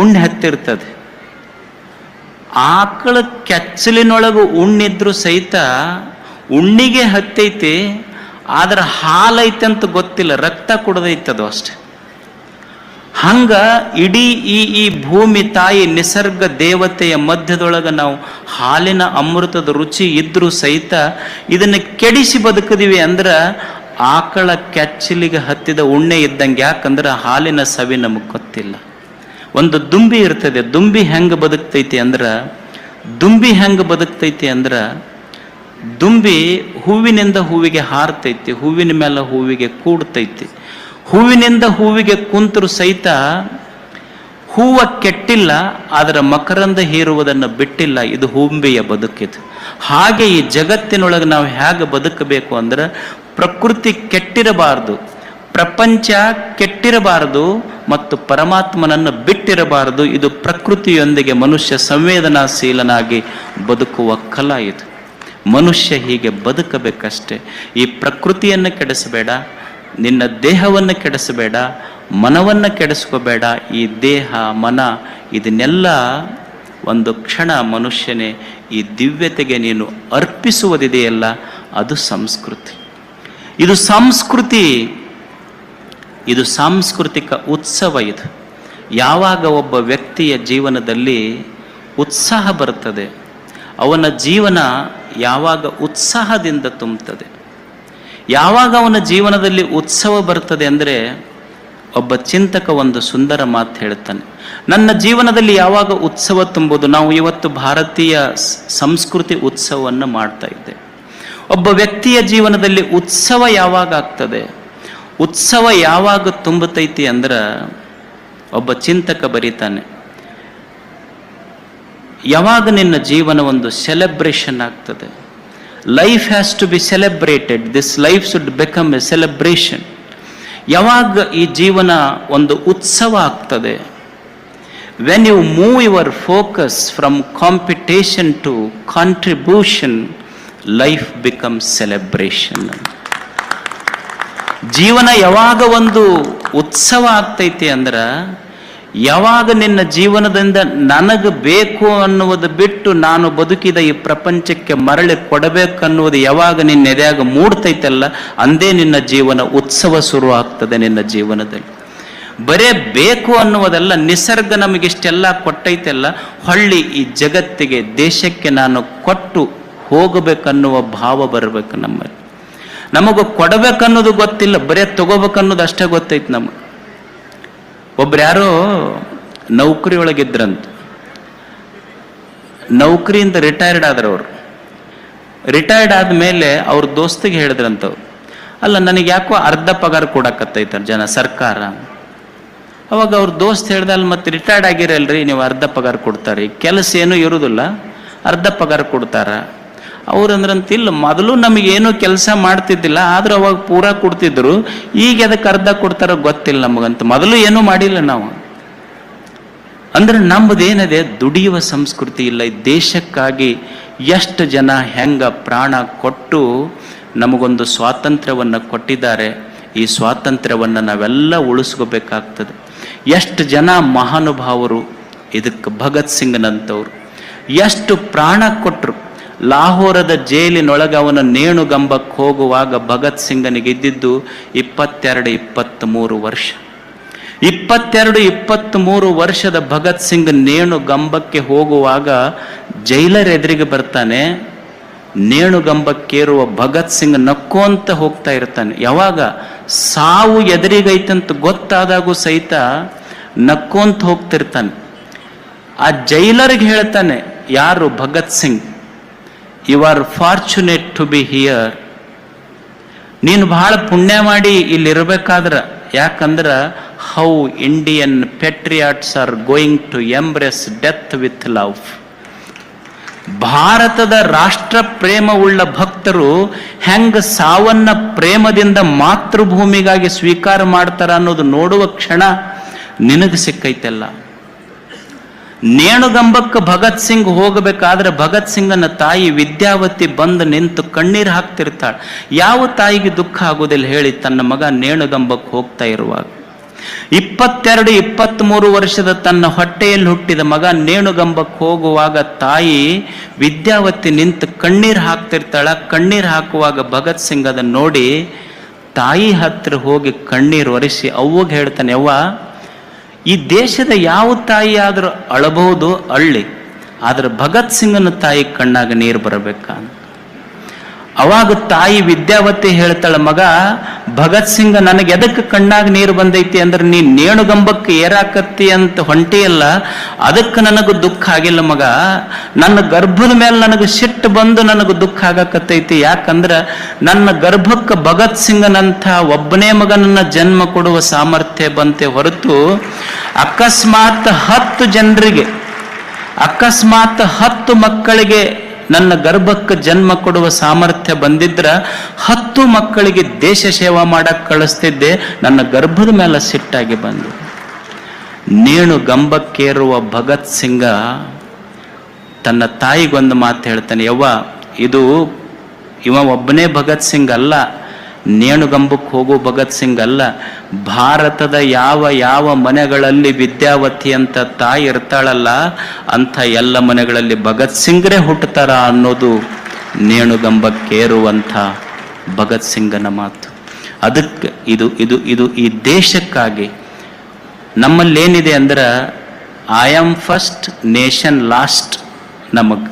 ಉಣ್ಣೆ ಹತ್ತಿರ್ತದೆ. ಆಕಳ ಕೆಚ್ಚಲಿನೊಳಗೆ ಉಣ್ಣಿದ್ರು ಸಹಿತ ಉಣ್ಣಿಗೆ ಹತ್ತೈತಿ, ಆದ್ರೆ ಹಾಲೈತೆ ಅಂತ ಗೊತ್ತಿಲ್ಲ, ರಕ್ತ ಕುಡ್ದೈತದು ಅಷ್ಟೆ. ಹಂಗ ಇಡೀ ಈ ಭೂಮಿ ತಾಯಿ ನಿಸರ್ಗ ದೇವತೆಯ ಮಧ್ಯದೊಳಗೆ ನಾವು ಹಾಲಿನ ಅಮೃತದ ರುಚಿ ಇದ್ರೂ ಸಹಿತ ಇದನ್ನು ಕೆಡಿಸಿ ಬದುಕಿದೀವಿ ಅಂದ್ರೆ ಆಕಳ ಕೆಚ್ಚಲಿಗೆ ಹತ್ತಿದ ಉಣ್ಣೆ ಇದ್ದಂಗೆ. ಯಾಕಂದ್ರೆ ಹಾಲಿನ ಸವಿ ನಮಗೆ ಗೊತ್ತಿಲ್ಲ. ಒಂದು ದುಂಬಿ ಇರ್ತದೆ, ದುಂಬಿ ಹೆಂಗೆ ಬದುಕ್ತೈತಿ ಅಂದ್ರೆ ದುಂಬಿ ಹೂವಿನಿಂದ ಹೂವಿಗೆ ಹಾರ್ತೈತಿ, ಹೂವಿನ ಮೇಲೆ ಹೂವಿಗೆ ಕೂಡ್ತೈತಿ. ಹೂವಿನಿಂದ ಹೂವಿಗೆ ಕುಂತರು ಸಹಿತ ಹೂವ ಕೆಟ್ಟಿಲ್ಲ, ಅದರ ಮಕರಂದ ಹೀರುವುದನ್ನು ಬಿಟ್ಟಿಲ್ಲ. ಇದು ಹೂಂಬಿಯ ಬದುಕಿದು. ಹಾಗೆ ಈ ಜಗತ್ತಿನೊಳಗೆ ನಾವು ಹೇಗೆ ಬದುಕಬೇಕು ಅಂದ್ರೆ ಪ್ರಕೃತಿ ಕೆಟ್ಟಿರಬಾರದು, ಪ್ರಪಂಚ ಕೆಟ್ಟಿರಬಾರದು ಮತ್ತು ಪರಮಾತ್ಮನನ್ನು ಬಿಟ್ಟಿರಬಾರದು. ಇದು ಪ್ರಕೃತಿಯೊಂದಿಗೆ ಮನುಷ್ಯ ಸಂವೇದನಾಶೀಲನಾಗಿ ಬದುಕುವ ಕಲಾ ಇದು. ಮನುಷ್ಯ ಹೀಗೆ ಬದುಕಬೇಕಷ್ಟೇ. ಈ ಪ್ರಕೃತಿಯನ್ನು ಕೆಡಿಸಬೇಡ, ನಿನ್ನ ದೇಹವನ್ನು ಕೆಡಿಸಬೇಡ, ಮನವನ್ನು ಕೆಡಿಸ್ಕೋಬೇಡ. ಈ ದೇಹ ಮನ ಇದನ್ನೆಲ್ಲ ಒಂದು ಕ್ಷಣ ಮನುಷ್ಯನೇ ಈ ದಿವ್ಯತೆಗೆ ನೀನು ಅರ್ಪಿಸುವುದಿದೆಯಲ್ಲ, ಅದು ಸಂಸ್ಕೃತಿ. ಇದು ಸಾಂಸ್ಕೃತಿಕ ಉತ್ಸವ. ಇದು ಯಾವಾಗ ಒಬ್ಬ ವ್ಯಕ್ತಿಯ ಜೀವನದಲ್ಲಿ ಉತ್ಸಾಹ ಬರ್ತದೆ, ಅವನ ಜೀವನ ಯಾವಾಗ ಉತ್ಸಾಹದಿಂದ ತುಂಬುತ್ತದೆ, ಯಾವಾಗ ಅವನ ಜೀವನದಲ್ಲಿ ಉತ್ಸವ ಬರ್ತದೆ ಅಂದರೆ, ಒಬ್ಬ ಚಿಂತಕ ಒಂದು ಸುಂದರ ಮಾತು ಹೇಳ್ತಾನೆ, ನನ್ನ ಜೀವನದಲ್ಲಿ ಯಾವಾಗ ಉತ್ಸವ ತುಂಬುವುದು. ನಾವು ಇವತ್ತು ಭಾರತೀಯ ಸಂಸ್ಕೃತಿ ಉತ್ಸವವನ್ನು ಮಾಡ್ತಾ ಇದ್ದೇವೆ. ಒಬ್ಬ ವ್ಯಕ್ತಿಯ ಜೀವನದಲ್ಲಿ ಉತ್ಸವ ಯಾವಾಗ ಆಗ್ತದೆ, ಉತ್ಸವ ಯಾವಾಗ ತುಂಬತೈತಿ ಅಂದ್ರೆ, ಒಬ್ಬ ಚಿಂತಕ ಬರೀತಾನೆ, ಯಾವಾಗ ನಿನ್ನ ಜೀವನ ಒಂದು ಸೆಲೆಬ್ರೇಷನ್ ಆಗ್ತದೆ. Life has to be celebrated, this life should become a celebration. ಯಾವಾಗ ಈ ಜೀವನ ಒಂದು ಉತ್ಸವ ಆಗ್ತದೆ, when you move your focus from competition to contribution, life become celebration. ಜೀವನ ಯಾವಾಗ ಒಂದು ಉತ್ಸವ ಆಗ್ತೈತಿ ಅಂದ್ರೆ, ಯಾವಾಗ ನಿನ್ನ ಜೀವನದಿಂದ ನನಗೆ ಬೇಕು ಅನ್ನುವುದು ಬಿಟ್ಟು ನಾನು ಬದುಕಿದ ಈ ಪ್ರಪಂಚಕ್ಕೆ ಮರಳಿ ಕೊಡಬೇಕನ್ನುವುದು ಯಾವಾಗ ನಿನ್ನ ಎದೆಯಾಗ ಮೂಡ್ತೈತಲ್ಲ, ಅಂದೇ ನಿನ್ನ ಜೀವನ ಉತ್ಸವ ಶುರು ಆಗ್ತದೆ ನಿನ್ನ ಜೀವನದಲ್ಲಿ. ಬರೇ ಬೇಕು ಅನ್ನುವುದಲ್ಲ, ನಿಸರ್ಗ ನಮಗಿಷ್ಟೆಲ್ಲ ಕೊಟ್ಟೈತೆಲ್ಲ, ಹೊಳ್ಳಿ ಈ ಜಗತ್ತಿಗೆ ದೇಶಕ್ಕೆ ನಾನು ಕೊಟ್ಟು ಹೋಗಬೇಕನ್ನುವ ಭಾವ ಬರಬೇಕು ನಮ್ಮಲ್ಲಿ. ನಮಗೂ ಕೊಡಬೇಕನ್ನೋದು ಗೊತ್ತಿಲ್ಲ, ಬರೇ ತಗೋಬೇಕನ್ನೋದು ಅಷ್ಟೇ ಗೊತ್ತೈತೆ ನಮಗೆ. ಒಬ್ರು ಯಾರೋ ನೌಕರಿ ಒಳಗಿದ್ರಂತ, ನೌಕರಿಯಿಂದ ರಿಟೈರ್ಡ್ ಆದ್ರು. ಅವರು ರಿಟೈರ್ಡ್ ಆದ್ಮೇಲೆ ಅವ್ರ ದೋಸ್ತಿಗೆ ಹೇಳಿದ್ರಂತವ್ರು, ಅಲ್ಲ ನನಗೆ ಯಾಕೋ ಅರ್ಧ ಪಗಾರ ಕೊಡಕತ್ತೈತ ಜನ ಸರ್ಕಾರ. ಅವಾಗ ಅವ್ರ ದೋಸ್ತ್ ಹೇಳ್ದಲ್ಲ, ಮತ್ತೆ ರಿಟೈರ್ಡ್ ಆಗಿರಲ್ರಿ ನೀವು ಅರ್ಧ ಪಗಾರ ಕೊಡ್ತಾರೆ, ಕೆಲಸ ಏನೂ ಇರುವುದಿಲ್ಲ, ಅರ್ಧ ಪಗಾರ ಕೊಡ್ತಾರ. ಅವ್ರಂದ್ರಂತ, ಇಲ್ಲ ಮೊದಲು ನಮಗೇನು ಕೆಲಸ ಮಾಡ್ತಿದ್ದಿಲ್ಲ, ಆದ್ರೆ ಅವಾಗ ಪೂರಾ ಕೊಡ್ತಿದ್ರು, ಈಗ ಅದಕ್ಕೆ ಅರ್ಧ ಕೊಡ್ತಾರ ಗೊತ್ತಿಲ್ಲ ನಮಗಂತ, ಮೊದಲು ಏನೂ ಮಾಡಿಲ್ಲ ನಾವು. ಅಂದ್ರೆ ನಮ್ಮದೇನಿದೆ, ದುಡಿಯುವ ಸಂಸ್ಕೃತಿ ಇಲ್ಲ. ಈ ದೇಶಕ್ಕಾಗಿ ಎಷ್ಟು ಜನ ಹೆಂಗ ಪ್ರಾಣ ಕೊಟ್ಟು ನಮಗೊಂದು ಸ್ವಾತಂತ್ರ್ಯವನ್ನು ಕೊಟ್ಟಿದ್ದಾರೆ. ಈ ಸ್ವಾತಂತ್ರ್ಯವನ್ನು ನಾವೆಲ್ಲ ಉಳಿಸ್ಕೋಬೇಕಾಗ್ತದೆ. ಎಷ್ಟು ಜನ ಮಹಾನುಭಾವರು ಇದಕ್ಕೆ, ಭಗತ್ ಸಿಂಗ್ನಂತವ್ರು ಎಷ್ಟು ಪ್ರಾಣ ಕೊಟ್ಟರು. ಲಾಹೋರದ ಜೈಲಿನೊಳಗೆ ಅವನ ನೇಣುಗಂಬಕ್ಕೆ ಹೋಗುವಾಗ ಭಗತ್ ಸಿಂಗನಿಗೆ ಇದ್ದಿದ್ದು 22-23 ವರ್ಷ. 22-23 ವರ್ಷದ ಭಗತ್ ಸಿಂಗ್ ನೇಣುಗಂಬಕ್ಕೆ ಹೋಗುವಾಗ ಜೈಲರ್ ಎದುರಿಗೆ ಬರ್ತಾನೆ. ನೇಣುಗಂಬಕ್ಕೇರುವ ಭಗತ್ ಸಿಂಗ್ ನಕ್ಕೋಂತ ಹೋಗ್ತಾ ಇರ್ತಾನೆ. ಯಾವಾಗ ಸಾವು ಎದುರಿಗೈತಂತ ಗೊತ್ತಾದಾಗೂ ಸಹಿತ ನಕ್ಕೋಂತ ಹೋಗ್ತಿರ್ತಾನೆ. ಆ ಜೈಲರ್ಗೆ ಹೇಳ್ತಾನೆ, ಯಾರು Bhagat Singh, you are fortunate to be here. ನೀನು ಬಹಳ ಪುಣ್ಯ ಮಾಡಿ ಇಲ್ಲಿರ್ಬೇಕಾದ್ರ, ಯಾಕಂದ್ರ how Indian patriots are going to embrace death with love. ಭಾರತದ ರಾಷ್ಟ್ರ ಪ್ರೇಮವುಳ್ಳ ಭಕ್ತರು ಹೆಂಗ ಸಾವನ್ನ ಪ್ರೇಮದಿಂದ ಮಾತೃಭೂಮಿಗಾಗಿ ಸ್ವೀಕಾರ ಮಾಡ್ತಾರ ಅನ್ನೋದು ನೋಡುವ ಕ್ಷಣ ನಿನಗೆ ಸಿಕ್ಕೈತೆಲ್ಲ. ನೇಣುಗಂಬಕ್ಕೆ ಭಗತ್ ಸಿಂಗ್ ಹೋಗಬೇಕಾದ್ರೆ ಭಗತ್ ಸಿಂಗನ ತಾಯಿ ವಿದ್ಯಾವತಿ ಬಂದು ನಿಂತು ಕಣ್ಣೀರು ಹಾಕ್ತಿರ್ತಾಳೆ. ಯಾವ ತಾಯಿಗೆ ದುಃಖ ಆಗೋದಿಲ್ಲ ಹೇಳಿ, ತನ್ನ ಮಗ ನೇಣುಗಂಬಕ್ಕೆ ಹೋಗ್ತಾ ಇರುವಾಗ. 22-23 ವರ್ಷದ ತನ್ನ ಹೊಟ್ಟೆಯಲ್ಲಿ ಹುಟ್ಟಿದ ಮಗ ನೇಣುಗಂಬಕ್ಕೆ ಹೋಗುವಾಗ ತಾಯಿ ವಿದ್ಯಾವತಿ ನಿಂತು ಕಣ್ಣೀರು ಹಾಕ್ತಿರ್ತಾಳ. ಕಣ್ಣೀರು ಹಾಕುವಾಗ ಭಗತ್ ಸಿಂಗ್ ಅದನ್ನು ನೋಡಿ ತಾಯಿ ಹತ್ರ ಹೋಗಿ ಕಣ್ಣೀರು ಒರೆಸಿ ಅವ್ವಗೆ ಹೇಳ್ತಾನೆ, ಅವ್ವ, ಈ ದೇಶದ ಯಾವ ತಾಯಿ ಆದರೂ ಅಳಬಹುದು, ಅಳ್ಳಿ, ಆದ್ರೆ ಭಗತ್ ಸಿಂಗನ ತಾಯಿ ಕಣ್ಣಾಗ ನೀರು ಬರಬೇಕಾ. ಅವಾಗ ತಾಯಿ ವಿದ್ಯಾವತಿ ಹೇಳ್ತಾಳ, ಮಗ, ಭಗತ್ ಸಿಂಗ ನನಗೆ ಎದಕ್ಕೆ ಕಣ್ಣಾಗ ನೀರು ಬಂದೈತಿ ಅಂದ್ರೆ ನೀನ್ ನೇಣುಗಂಬಕ್ಕೆ ಏರಾಕತ್ತಿ ಅಂತ ಹೊಂಟಿಯಲ್ಲ, ಅದಕ್ಕೆ ನನಗೆ ದುಃಖ ಆಗಿಲ್ಲ ಮಗ. ನನ್ನ ಗರ್ಭದ ಮೇಲೆ ನನಗೆ ಸಿಟ್ಟು ಬಂದು ನನಗೆ ದುಃಖ ಆಗಕತ್ತೈತಿ. ಯಾಕಂದ್ರ ನನ್ನ ಗರ್ಭಕ್ಕೆ ಭಗತ್ ಸಿಂಗನಂಥ ಒಬ್ಬನೇ ಮಗನನ್ನ ಜನ್ಮ ಕೊಡುವ ಸಾಮರ್ಥ್ಯ ಬಂತೆ ಹೊರತು ಅಕಸ್ಮಾತ್ 10 ಜನರಿಗೆ, ಅಕಸ್ಮಾತ್ 10 ಮಕ್ಕಳಿಗೆ ನನ್ನ ಗರ್ಭಕ್ಕೆ ಜನ್ಮ ಕೊಡುವ ಸಾಮರ್ಥ್ಯ ಬಂದಿದ್ರ 10 ಮಕ್ಕಳಿಗೆ ದೇಶ ಸೇವಾ ಮಾಡಕ್ ಕಳಿಸ್ತಿದ್ದೆ. ನನ್ನ ಗರ್ಭದ ಮೇಲೆ ಸಿಟ್ಟಾಗಿ ಬಂದು ನೇಣುಗಂಬಕ್ಕೇರುವ ಭಗತ್ ಸಿಂಗ ತನ್ನ ತಾಯಿಗೊಂದು ಮಾತು ಹೇಳ್ತಾನೆ, ಯವ್ವ, ಇವ ಒಬ್ಬನೇ ಭಗತ್ ಸಿಂಗ್ ಅಲ್ಲ, ನೇಣುಗಂಬಕ್ಕೆ ಹೋಗೋ ಭಗತ್ ಸಿಂಗ್ ಅಲ್ಲ. ಭಾರತದ ಯಾವ ಮನೆಗಳಲ್ಲಿ ವಿದ್ಯಾವತಿ ಅಂತ ತಾಯಿ ಇರ್ತಾಳಲ್ಲ, ಅಂಥ ಎಲ್ಲ ಮನೆಗಳಲ್ಲಿ ಭಗತ್ ಸಿಂಗ್ರೇ ಹುಟ್ಟುತ್ತಾರ ಅನ್ನೋದು ನೇಣುಗಂಬಕ್ಕೇರುವಂಥ ಭಗತ್ ಸಿಂಗನ ಮಾತು. ಅದಕ್ಕೆ ಇದು ಈ ದೇಶಕ್ಕಾಗಿ ನಮ್ಮಲ್ಲೇನಿದೆ ಅಂದ್ರೆ I am first, nation last ನಮಗೆ.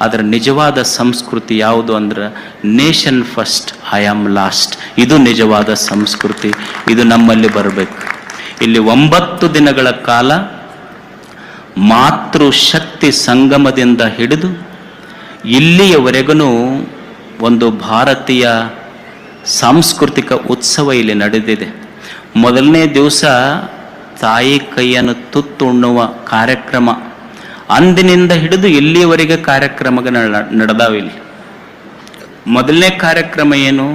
ಅದರ ನಿಜವಾದ ಸಂಸ್ಕೃತಿ ಯಾವುದು ಅಂದ್ರೆ nation first, I am last. ಇದು ನಿಜವಾದ ಸಂಸ್ಕೃತಿ. ಇದು ನಮ್ಮಲ್ಲಿ ಬರಬೇಕು. ಇಲ್ಲಿ 9 ದಿನಗಳ ಕಾಲ ಮಾತೃಶಕ್ತಿ ಸಂಗಮದಿಂದ ಹಿಡಿದು ಇಲ್ಲಿಯವರೆಗೂ ಒಂದು ಭಾರತೀಯ ಸಾಂಸ್ಕೃತಿಕ ಉತ್ಸವ ಇಲ್ಲಿ ನಡೆದಿದೆ. ಮೊದಲನೇ ದಿವಸ ತಾಯಿ ಕೈಯನ್ನು ತುತ್ತುಣ್ಣುವ ಕಾರ್ಯಕ್ರಮ, ಅಂದಿನಿಂದ ಹಿಡಿದು ಇಲ್ಲಿಯವರೆಗೆ ಕಾರ್ಯಕ್ರಮಗಳು ನಡೆದಾವ. ಇಲ್ಲಿ ಮೊದಲನೇ ಕಾರ್ಯಕ್ರಮ ಏನು?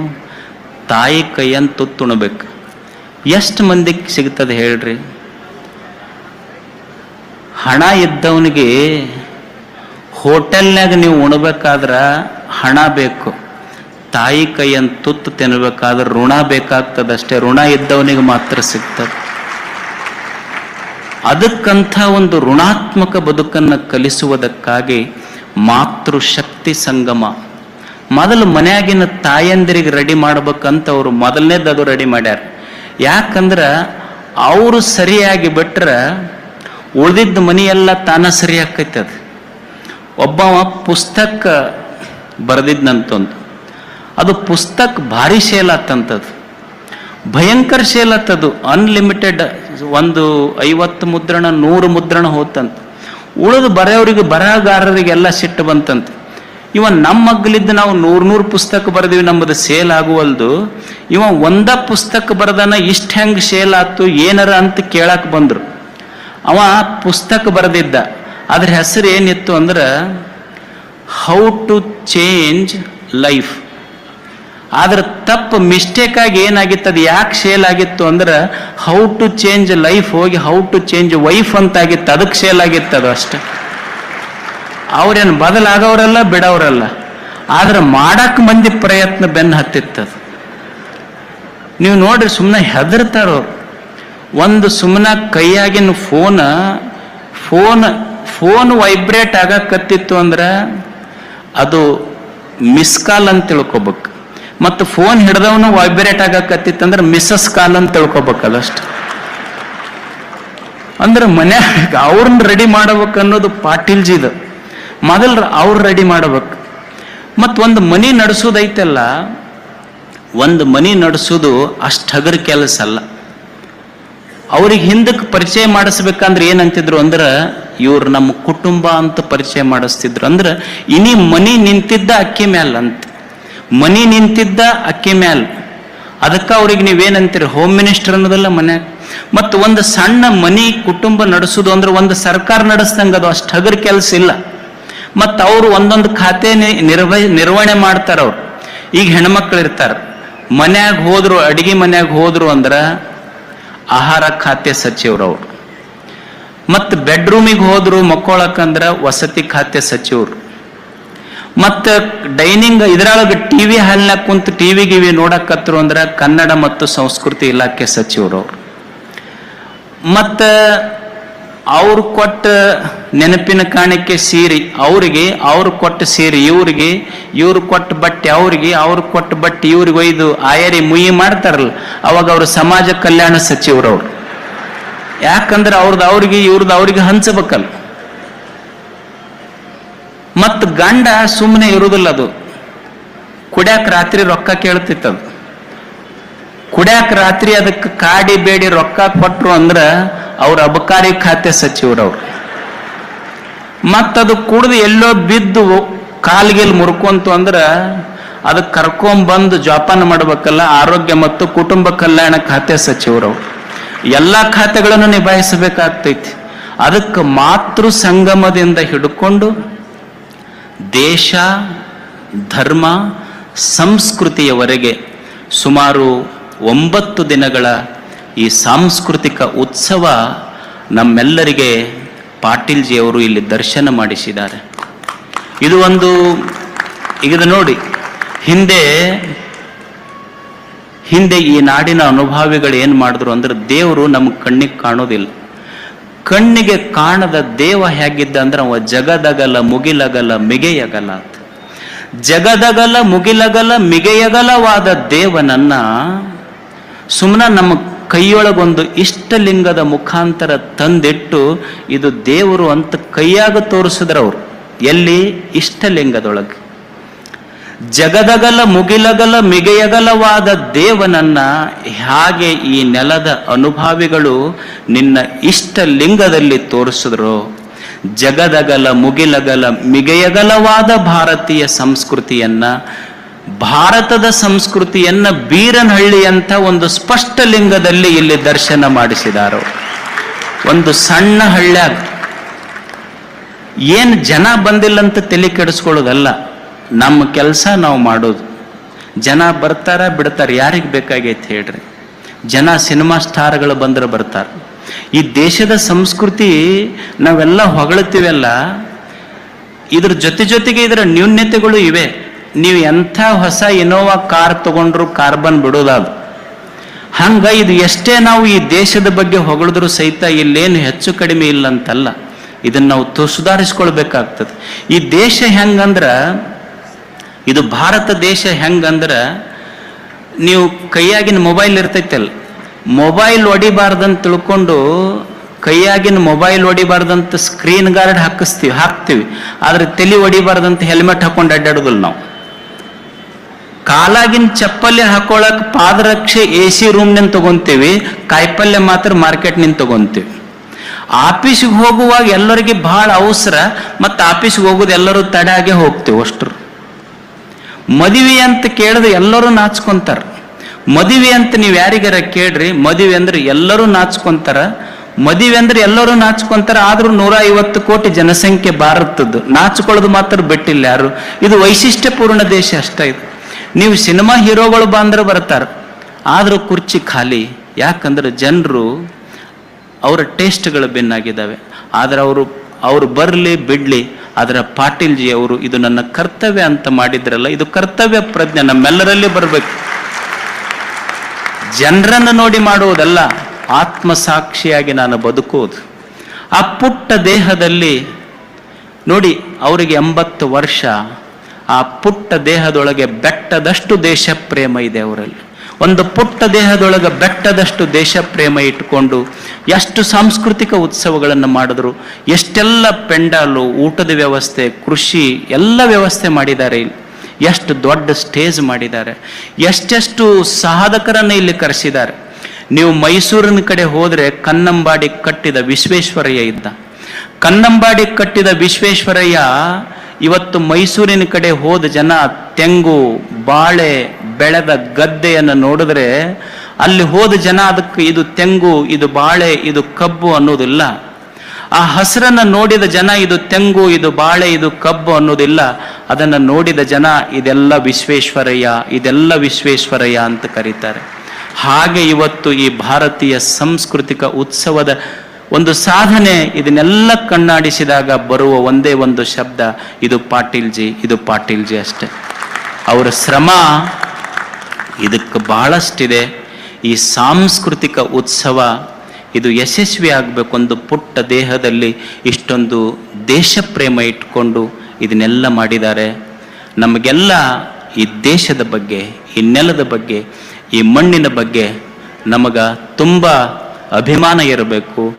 ತಾಯಿ ಕೈಯನ್ನು ತುತ್ತುಣಬೇಕು. ಎಷ್ಟು ಮಂದಿಗೆ ಸಿಗ್ತದೆ ಹೇಳ್ರಿ? ಹಣ ಇದ್ದವನಿಗೆ ಹೋಟೆಲ್ನಾಗ ನೀವು ಉಣಬೇಕಾದ್ರ ಹಣ ಬೇಕು, ತಾಯಿ ಕೈಯನ್ನು ತುತ್ತು ತಿನ್ನಬೇಕಾದ್ರೆ ಋಣ ಬೇಕಾಗ್ತದಷ್ಟೇ. ಋಣ ಇದ್ದವನಿಗೆ ಮಾತ್ರ ಸಿಗ್ತದೆ. ಅದಕ್ಕಂಥ ಒಂದು ಋಣಾತ್ಮಕ ಬದುಕನ್ನು ಕಲಿಸುವುದಕ್ಕಾಗಿ ಮಾತೃಶಕ್ತಿ ಸಂಗಮ ಮೊದಲು ಮನೆಯಾಗಿನ ತಾಯಂದಿರಿಗೆ ರೆಡಿ ಮಾಡ್ಬೇಕಂತ ಅವರು ಮೊದಲನೇದು ರೆಡಿ ಮಾಡ್ಯಾರ. ಯಾಕಂದ್ರೆ ಅವರು ಸರಿಯಾಗಿ ಬಿಟ್ರೆ ಉಳಿದಿದ್ದ ಮನೆಯೆಲ್ಲ ತಾನ ಸರಿ ಆಕೈತದ. ಒಬ್ಬವ ಪುಸ್ತಕ ಬರೆದಿದ್ನಂತಂದು, ಅದು ಪುಸ್ತಕ ಭಾರಿ ಸೇಲ್ ಆತಂತದ್ದು, ಭಯಂಕರ ಸೇಲ್ ಆತದು. ಅನ್ಲಿಮಿಟೆಡ್ ಒಂದು 50 ಮುದ್ರಣ 100 ಮುದ್ರಣ ಹೋತಂತ. ಉಳಿದು ಬರೆಯವರಿಗೆ ಬರಹಗಾರರಿಗೆಲ್ಲ ಸಿಟ್ಟು ಬಂತಂತ. ನಮ್ಮ ಮಗ್ಲಿದ್ದು ನಾವು 100 ಪುಸ್ತಕ ಬರೆದಿವಿ, ನಮ್ಮದು ಸೇಲ್ ಆಗುವಲ್ದು. ಒಂದ ಪುಸ್ತಕ ಬರೆದನ ಇಷ್ಟ ಹೆಂಗ್ ಸೇಲ್ ಆತು ಏನಾರ ಅಂತ ಕೇಳಕ್ ಬಂದ್ರು. ಅವ ಪುಸ್ತಕ ಬರೆದಿದ್ದ, ಅದ್ರ ಹೆಸರು ಏನಿತ್ತು ಅಂದ್ರೆ ಹೌ ಟು ಚೇಂಜ್ ಲೈಫ್. ಆದ್ರೆ ತಪ್ಪು ಮಿಸ್ಟೇಕ್ ಆಗಿ ಏನಾಗಿತ್ತು, ಅದು ಯಾಕೆ ಸೇಲ್ ಆಗಿತ್ತು ಅಂದ್ರೆ ಹೌ ಟು ಚೇಂಜ್ ಲೈಫ್ ಹೋಗಿ ಹೌ ಟು ಚೇಂಜ್ ವೈಫ್ ಅಂತ ಆಗಿತ್ತು. ಅದಕ್ಕೆ ಸೇಲ್ ಆಗಿತ್ತು ಅದು ಅಷ್ಟೆ. ಅವ್ರೇನು ಬದಲಾಗವ್ರಲ್ಲ ಬಿಡವ್ರಲ್ಲ, ಆದ್ರೆ ಮಾಡಕ್ ಮಂದಿ ಪ್ರಯತ್ನ ಬೆನ್ನು ಹತ್ತಿತ್ತದು. ನೀವು ನೋಡ್ರಿ, ಸುಮ್ಮನೆ ಹೆದರ್ತಾರೋ. ಒಂದು ಸುಮ್ಮನೆ ಕೈಯಾಗಿನ ಫೋನ್ ವೈಬ್ರೇಟ್ ಆಗಕತ್ತಿತ್ತು ಅಂದ್ರೆ ಅದು ಮಿಸ್ ಕಾಲ್ ಅಂತ ತಿಳ್ಕೊಬೇಕು. ಮತ್ತು ಫೋನ್ ಹಿಡ್ದವನು ವೈಬ್ರೇಟ್ ಆಗಕತ್ತಿತ್ತಂದ್ರೆ ಮಿಸ್ಸಸ್ ಕಾಲ್ ಅಂತ ತಿಳ್ಕೊಬೇಕು. ಅದಷ್ಟು ಅಂದ್ರೆ ಮನ್ಯಾಗ ಅವ್ರನ್ನ ರೆಡಿ ಮಾಡ್ಬೇಕು ಅನ್ನೋದು ಪಾಟೀಲ್ಜಿದು. ಮೊದಲು ಅವ್ರು ರೆಡಿ ಮಾಡ್ಬೇಕು. ಮತ್ತು ಒಂದು ಮನಿ ನಡೆಸೋದೈತಲ್ಲ, ಒಂದು ಮನಿ ನಡೆಸೋದು ಅಷ್ಟು ಹಗರ ಕೆಲಸ ಅಲ್ಲ. ಅವ್ರಿಗೆ ಹಿಂದಕ್ಕೆ ಪರಿಚಯ ಮಾಡಿಸ್ಬೇಕಂದ್ರೆ ಏನಂತಿದ್ರು ಅಂದ್ರೆ ಇವ್ರು ನಮ್ಮ ಕುಟುಂಬ ಅಂತ ಪರಿಚಯ ಮಾಡಿಸ್ತಿದ್ರು. ಅಂದ್ರೆ ಇನಿ ಮನಿ ನಿಂತಿದ್ದ ಅಕ್ಕಿ ಮ್ಯಾಲ ಅಂತ, ಮನಿ ನಿಂತಿದ್ದ ಅಕ್ಕಿ ಮ್ಯಾಲ. ಅದಕ್ಕೆ ಅವ್ರಿಗೆ ನೀವೇನಂತೀರಿ, ಹೋಮ್ ಮಿನಿಸ್ಟರ್ ಅನ್ನೋದಲ್ಲ ಮನ್ಯಾಗ. ಮತ್ತು ಒಂದು ಸಣ್ಣ ಮನಿ ಕುಟುಂಬ ನಡೆಸೋದು ಅಂದ್ರೆ ಒಂದು ಸರ್ಕಾರ ನಡೆಸ್ದಂಗೆ ಅದು ಅಷ್ಟು ಹಗರ್ ಕೆಲಸ ಇಲ್ಲ. ಮತ್ತು ಅವರು ಒಂದೊಂದು ಖಾತೆ ನಿರ್ವಹಣೆ ಮಾಡ್ತಾರ. ಅವ್ರು ಈಗ ಹೆಣ್ಮಕ್ಳು ಇರ್ತಾರ, ಮನ್ಯಾಗ ಹೋದ್ರು, ಅಡಿಗೆ ಮನ್ಯಾಗ ಹೋದ್ರು ಅಂದ್ರ ಆಹಾರ ಖಾತೆ ಸಚಿವರವ್ರು. ಮತ್ತು ಬೆಡ್ರೂಮಿಗೆ ಹೋದ್ರು ಮಕ್ಕೊಳಕಂದ್ರ ವಸತಿ ಖಾತೆ ಸಚಿವರು. ಮತ್ತು ಡೈನಿಂಗ್ ಇದ್ರೊಳಗೆ ಟಿವಿ ಹಾಲ್ನಾಗ ಕುಂತು ಟಿವಿ ಗಿವಿ ನೋಡಕತ್ರು ಅಂದ್ರೆ ಕನ್ನಡ ಮತ್ತು ಸಂಸ್ಕೃತಿ ಇಲಾಖೆ ಸಚಿವರವ್ರು. ಮತ್ತು ಅವ್ರು ಕೊಟ್ಟ ನೆನಪಿನ ಕಾಣಿಕೆ ಸೀರೆ ಅವರಿಗೆ, ಅವ್ರು ಕೊಟ್ಟ ಸೀರೆ ಇವ್ರಿಗೆ, ಇವ್ರು ಕೊಟ್ಟ ಬಟ್ಟೆ ಅವ್ರಿಗೆ, ಅವ್ರು ಕೊಟ್ಟ ಬಟ್ಟೆ ಇವ್ರಿಗೆ ಒಯ್ದು ಆಯರಿ ಮುಯಿ ಮಾಡ್ತಾರಲ್ಲ, ಅವಾಗ ಅವರು ಸಮಾಜ ಕಲ್ಯಾಣ ಸಚಿವರವ್ರು. ಯಾಕಂದ್ರೆ ಅವ್ರದ್ದು ಅವ್ರಿಗೆ, ಇವ್ರದ್ದು ಅವ್ರಿಗೆ ಹಂಚಬೇಕಲ್ಲ. ಮತ್ತು ಗಂಡ ಸುಮ್ಮನೆ ಇರುವುದಿಲ್ಲ. ಅದು ಕುಡ್ಯಾಕ ರಾತ್ರಿ ರೊಕ್ಕ ಕೇಳ್ತಿತ್ತದು. ಕುಡ್ಯಾಕ ರಾತ್ರಿ ಅದಕ್ಕೆ ಕಾಡಿ ಬೇಡಿ ರೊಕ್ಕ ಕೊಟ್ರು ಅಂದ್ರ ಅವ್ರ ಅಬಕಾರಿ ಖಾತೆ ಸಚಿವರವ್ರು. ಮತ್ತದು ಕುಡ್ದು ಎಲ್ಲೋ ಬಿದ್ದು ಕಾಲ್ಗೆಲ್ ಮುರ್ಕೊಂತು ಅಂದ್ರ ಅದಕ್ಕೆ ಕರ್ಕೊಂಬಂದು ಜೋಪಾನ ಮಾಡ್ಬೇಕಲ್ಲ, ಆರೋಗ್ಯ ಮತ್ತು ಕುಟುಂಬ ಕಲ್ಯಾಣ ಖಾತೆ ಸಚಿವರವ್ರು. ಎಲ್ಲ ಖಾತೆಗಳನ್ನು ನಿಭಾಯಿಸಬೇಕಾಗ್ತೈತಿ. ಅದಕ್ಕೆ ಮಾತೃ ಸಂಗಮದಿಂದ ಹಿಡ್ಕೊಂಡು ದೇಶ, ಧರ್ಮ, ಸಂಸ್ಕೃತಿಯವರೆಗೆ ಸುಮಾರು 9 ದಿನಗಳ ಈ ಸಾಂಸ್ಕೃತಿಕ ಉತ್ಸವ ನಮ್ಮೆಲ್ಲರಿಗೆ ಪಾಟೀಲ್ಜಿಯವರು ಇಲ್ಲಿ ದರ್ಶನ ಮಾಡಿಸಿದ್ದಾರೆ. ಇದು ಒಂದು, ಈಗ ನೋಡಿ, ಹಿಂದೆ ಈ ನಾಡಿನ ಅನುಭಾವಿಗಳು ಏನು ಮಾಡಿದ್ರು ಅಂದ್ರೆ, ದೇವರು ನಮ್ಮ ಕಣ್ಣಿಗೆ ಕಾಣೋದಿಲ್ಲ. ಕಣ್ಣಿಗೆ ಕಾಣದ ದೇವ ಹೇಗಿದ್ದ ಅಂದ್ರೆ ಅವ ಜಗದಗಲ ಮುಗಿಲಗಲ ಮಿಗೆಯಗಲ ಅಂತ. ಜಗದಗಲ ಮುಗಿಲಗಲ ಮಿಗೆಯಗಲವಾದ ದೇವನನ್ನ ಸುಮ್ಮನೆ ನಮ್ಮ ಕೈಯೊಳಗೊಂದು ಇಷ್ಟಲಿಂಗದ ಮುಖಾಂತರ ತಂದಿಟ್ಟು ಇದು ದೇವರು ಅಂತ ಕೈಯಾಗ ತೋರಿಸಿದ್ರವ್ರು. ಎಲ್ಲಿ? ಇಷ್ಟಲಿಂಗದೊಳಗೆ. ಜಗದಗಲ ಮುಗಿಲಗಲ ಮಿಗೆಯಗಲವಾದ ದೇವನನ್ನ ಹಾಗೆ ಈ ನೆಲದ ಅನುಭಾವಿಗಳು ನಿನ್ನ ಇಷ್ಟಲಿಂಗದಲ್ಲಿ ತೋರಿಸಿದ್ರು. ಜಗದಗಲ ಮುಗಿಲಗಲ ಮಿಗೆಯಗಲವಾದ ಭಾರತೀಯ ಸಂಸ್ಕೃತಿಯನ್ನ, ಭಾರತದ ಸಂಸ್ಕೃತಿಯನ್ನ ಬೀರನಹಳ್ಳಿ ಅಂತ ಒಂದು ಸ್ಪಷ್ಟ ಲಿಂಗದಲ್ಲಿ ಇಲ್ಲಿ ದರ್ಶನ ಮಾಡಿಸಿದಾರು. ಒಂದು ಸಣ್ಣ ಹಳ್ಳ್ಯಾಗ ಏನು ಜನ ಬಂದಿಲ್ಲಂತ ತಲೆ ಕೆಡಿಸ್ಕೊಳ್ಳೋದಲ್ಲ, ನಮ್ಮ ಕೆಲಸ ನಾವು ಮಾಡೋದು. ಜನ ಬರ್ತಾರ ಬಿಡ್ತಾರ, ಯಾರಿಗೆ ಬೇಕಾಗೈತೆ ಹೇಳ್ರಿ. ಜನ ಸಿನಿಮಾ ಸ್ಟಾರ್ಗಳು ಬಂದ್ರೆ ಬರ್ತಾರೆ. ಈ ದೇಶದ ಸಂಸ್ಕೃತಿ ನಾವೆಲ್ಲ ಹೊಗಳ್ತೀವಲ್ಲ, ಇದ್ರ ಜೊತೆಗೆ ಇದರ ನ್ಯೂನ್ಯತೆಗಳು ಇವೆ. ನೀವು ಎಂಥ ಹೊಸ ಇನೋವಾ ಕಾರ್ ತಗೊಂಡ್ರು ಕಾರ್ಬನ್ ಬಿಡೋದಾದ ಹಂಗ ಇದು ಎಷ್ಟೇ ನಾವು ಈ ದೇಶದ ಬಗ್ಗೆ ಹೊಗಳಿದ್ರು ಸಹಿತ ಇಲ್ಲೇನು ಹೆಚ್ಚು ಕಡಿಮೆ ಇಲ್ಲ ಅಂತಲ್ಲ. ಇದನ್ನ ನಾವು ಸುಧಾರಿಸ್ಕೊಳ್ಬೇಕಾಗ್ತದೆ. ಈ ದೇಶ ಹೆಂಗಂದ್ರ, ಇದು ಭಾರತ ದೇಶ ಹೆಂಗಂದ್ರ, ನೀವು ಕೈಯಾಗಿನ ಮೊಬೈಲ್ ಇರ್ತೈತಲ್ಲ, ಮೊಬೈಲ್ ಹೊಡಿಬಾರ್ದಂತ ತಿಳ್ಕೊಂಡು ಕೈಯಾಗಿನ ಮೊಬೈಲ್ ಹೊಡಿಬಾರ್ದಂತ ಸ್ಕ್ರೀನ್ ಗಾರ್ಡ್ ಹಾಕ್ತೀವಿ. ಆದ್ರೆ ತಲೆ ಹೊಡಿಬಾರ್ದಂತ ಹೆಲ್ಮೆಟ್ ಹಾಕೊಂಡು ಅಡ್ಡಾಡೋದಿಲ್ಲ ನಾವು. ಕಾಲಾಗಿನ ಚಪ್ಪಲಿ ಹಾಕೊಳಕ್ ಪಾದರಕ್ಷೆ AC ರೂಮ್ನಿಂದ ತಗೊಂತೀವಿ, ಕಾಯಿಪಲ್ಯ ಮಾತ್ರ ಮಾರ್ಕೆಟ್ನಿಂದ ತಗೊಂತೀವಿ. ಆಫೀಸಿಗೆ ಹೋಗುವಾಗ ಎಲ್ಲರಿಗೆ ಬಹಳ ಅವಸರ, ಮತ್ತು ಆಫೀಸ್ಗೆ ಹೋಗೋದು ಎಲ್ಲರೂ ತಡಾಗೆ ಹೋಗ್ತೀವಿ ಅಷ್ಟರು. ಮದುವೆ ಅಂತ ಕೇಳಿದ್ರೆ ಎಲ್ಲರೂ ನಾಚ್ಕೊಂತಾರ. ಮದುವೆ ಅಂತ ನೀವು ಯಾರಿಗಾರ ಕೇಳ್ರಿ, ಮದುವೆ ಅಂದ್ರೆ ಎಲ್ಲರೂ ನಾಚ್ಕೊಂತಾರ. ಮದುವೆ ಅಂದ್ರೆ ಎಲ್ಲರೂ ನಾಚ್ಕೊಂತಾರ. ಆದ್ರೂ 150 ಕೋಟಿ ಜನಸಂಖ್ಯೆ ಭಾರತದ್ದು, ನಾಚ್ಕೊಳ್ಳೋದು ಮಾತ್ರ ಬಿಟ್ಟಿಲ್ಲ ಯಾರು. ಇದು ವೈಶಿಷ್ಟ್ಯಪೂರ್ಣ ದೇಶ ಅಷ್ಟೇ. ಇದು ನೀವು ಸಿನಿಮಾ ಹೀರೋಗಳು ಬಂದ್ರೆ ಬರ್ತಾರ, ಆದ್ರೂ ಕುರ್ಚಿ ಖಾಲಿ. ಯಾಕಂದ್ರೆ ಜನರು ಅವರ ಟೇಸ್ಟ್ಗಳು ಭಿನ್ನಾಗಿದ್ದಾವೆ. ಆದ್ರೆ ಅವರು ಬರಲಿ ಬಿಡ್ಲಿ, ಅದರ ಪಾಟೀಲ್ಜಿ ಅವರು ಇದು ನನ್ನ ಕರ್ತವ್ಯ ಅಂತ ಮಾಡಿದ್ರಲ್ಲ, ಇದು ಕರ್ತವ್ಯ ಪ್ರಜ್ಞೆ ನಮ್ಮೆಲ್ಲರಲ್ಲಿ ಬರಬೇಕು. ಜನರನ್ನು ನೋಡಿ ಮಾಡುವುದಲ್ಲ, ಆತ್ಮಸಾಕ್ಷಿಯಾಗಿ ನಾನು ಬದುಕುವುದು. ಆ ಪುಟ್ಟ ದೇಹದಲ್ಲಿ ನೋಡಿ, ಅವರಿಗೆ 80 ವರ್ಷ. ಆ ಪುಟ್ಟ ದೇಹದೊಳಗೆ ಬೆಟ್ಟದಷ್ಟು ದೇಶ ಪ್ರೇಮ ಇದೆ ಅವರಲ್ಲಿ. ಒಂದು ಪುಟ್ಟ ದೇಹದೊಳಗೆ ಬೆಟ್ಟದಷ್ಟು ದೇಶ ಪ್ರೇಮ ಇಟ್ಕೊಂಡು ಎಷ್ಟು ಸಾಂಸ್ಕೃತಿಕ ಉತ್ಸವಗಳನ್ನು ಮಾಡಿದ್ರು, ಎಷ್ಟೆಲ್ಲ ಪೆಂಡಾಲು, ಊಟದ ವ್ಯವಸ್ಥೆ, ಕೃಷಿ ಎಲ್ಲ ವ್ಯವಸ್ಥೆ ಮಾಡಿದ್ದಾರೆ. ಎಷ್ಟು ದೊಡ್ಡ ಸ್ಟೇಜ್ ಮಾಡಿದ್ದಾರೆ, ಎಷ್ಟೆಷ್ಟು ಸಾಧಕರನ್ನು ಇಲ್ಲಿ ಕರೆಸಿದ್ದಾರೆ. ನೀವು ಮೈಸೂರಿನ ಕಡೆ ಹೋದ್ರೆ ಕನ್ನಂಬಾಡಿ ಕಟ್ಟಿದ ವಿಶ್ವೇಶ್ವರಯ್ಯ ಇದ್ದ. ಕನ್ನಂಬಾಡಿ ಕಟ್ಟಿದ ವಿಶ್ವೇಶ್ವರಯ್ಯ ಇವತ್ತು ಮೈಸೂರಿನ ಕಡೆ ಹೋದ ಜನ ತೆಂಗು ಬಾಳೆ ಬೆಳೆದ ಗದ್ದೆಯನ್ನು ನೋಡಿದ್ರೆ ಅಲ್ಲಿ ಹೋದ ಜನ ಅದಕ್ಕೆ ಇದು ತೆಂಗು, ಇದು ಬಾಳೆ, ಇದು ಕಬ್ಬು ಅನ್ನೋದಿಲ್ಲ. ಆ ಹಸಿರನ್ನ ನೋಡಿದ ಜನ ಇದು ತೆಂಗು, ಇದು ಬಾಳೆ, ಇದು ಕಬ್ಬು ಅನ್ನೋದಿಲ್ಲ. ಅದನ್ನು ನೋಡಿದ ಜನ ಇದೆಲ್ಲ ವಿಶ್ವೇಶ್ವರಯ್ಯ, ಇದೆಲ್ಲ ವಿಶ್ವೇಶ್ವರಯ್ಯ ಅಂತ ಕರೀತಾರೆ. ಹಾಗೆ ಇವತ್ತು ಈ ಭಾರತೀಯ ಸಾಂಸ್ಕೃತಿಕ ಉತ್ಸವದ ಒಂದು ಸಾಧನೆ, ಇದನ್ನೆಲ್ಲ ಕಣ್ಣಾಡಿಸಿದಾಗ ಬರುವ ಒಂದೇ ಒಂದು ಶಬ್ದ, ಇದು ಪಾಟೀಲ್ಜಿ, ಇದು ಪಾಟೀಲ್ಜಿ ಅಷ್ಟೆ. ಅವರ ಶ್ರಮ ಇದಕ್ಕೆ ಬಹಳಷ್ಟಿದೆ. ಈ ಸಾಂಸ್ಕೃತಿಕ ಉತ್ಸವ ಇದು ಯಶಸ್ವಿ ಆಗಬೇಕು. ಒಂದು ಪುಟ್ಟ ದೇಹದಲ್ಲಿ ಇಷ್ಟೊಂದು ದೇಶ ಪ್ರೇಮ ಇಟ್ಕೊಂಡು ಇದನ್ನೆಲ್ಲ ಮಾಡಿದ್ದಾರೆ. ನಮಗೆಲ್ಲ ಈ ದೇಶದ ಬಗ್ಗೆ, ಈ ನೆಲದ ಬಗ್ಗೆ, ಈ ಮಣ್ಣಿನ ಬಗ್ಗೆ ನಮಗ ತುಂಬ ಅಭಿಮಾನ ಇರಬೇಕು.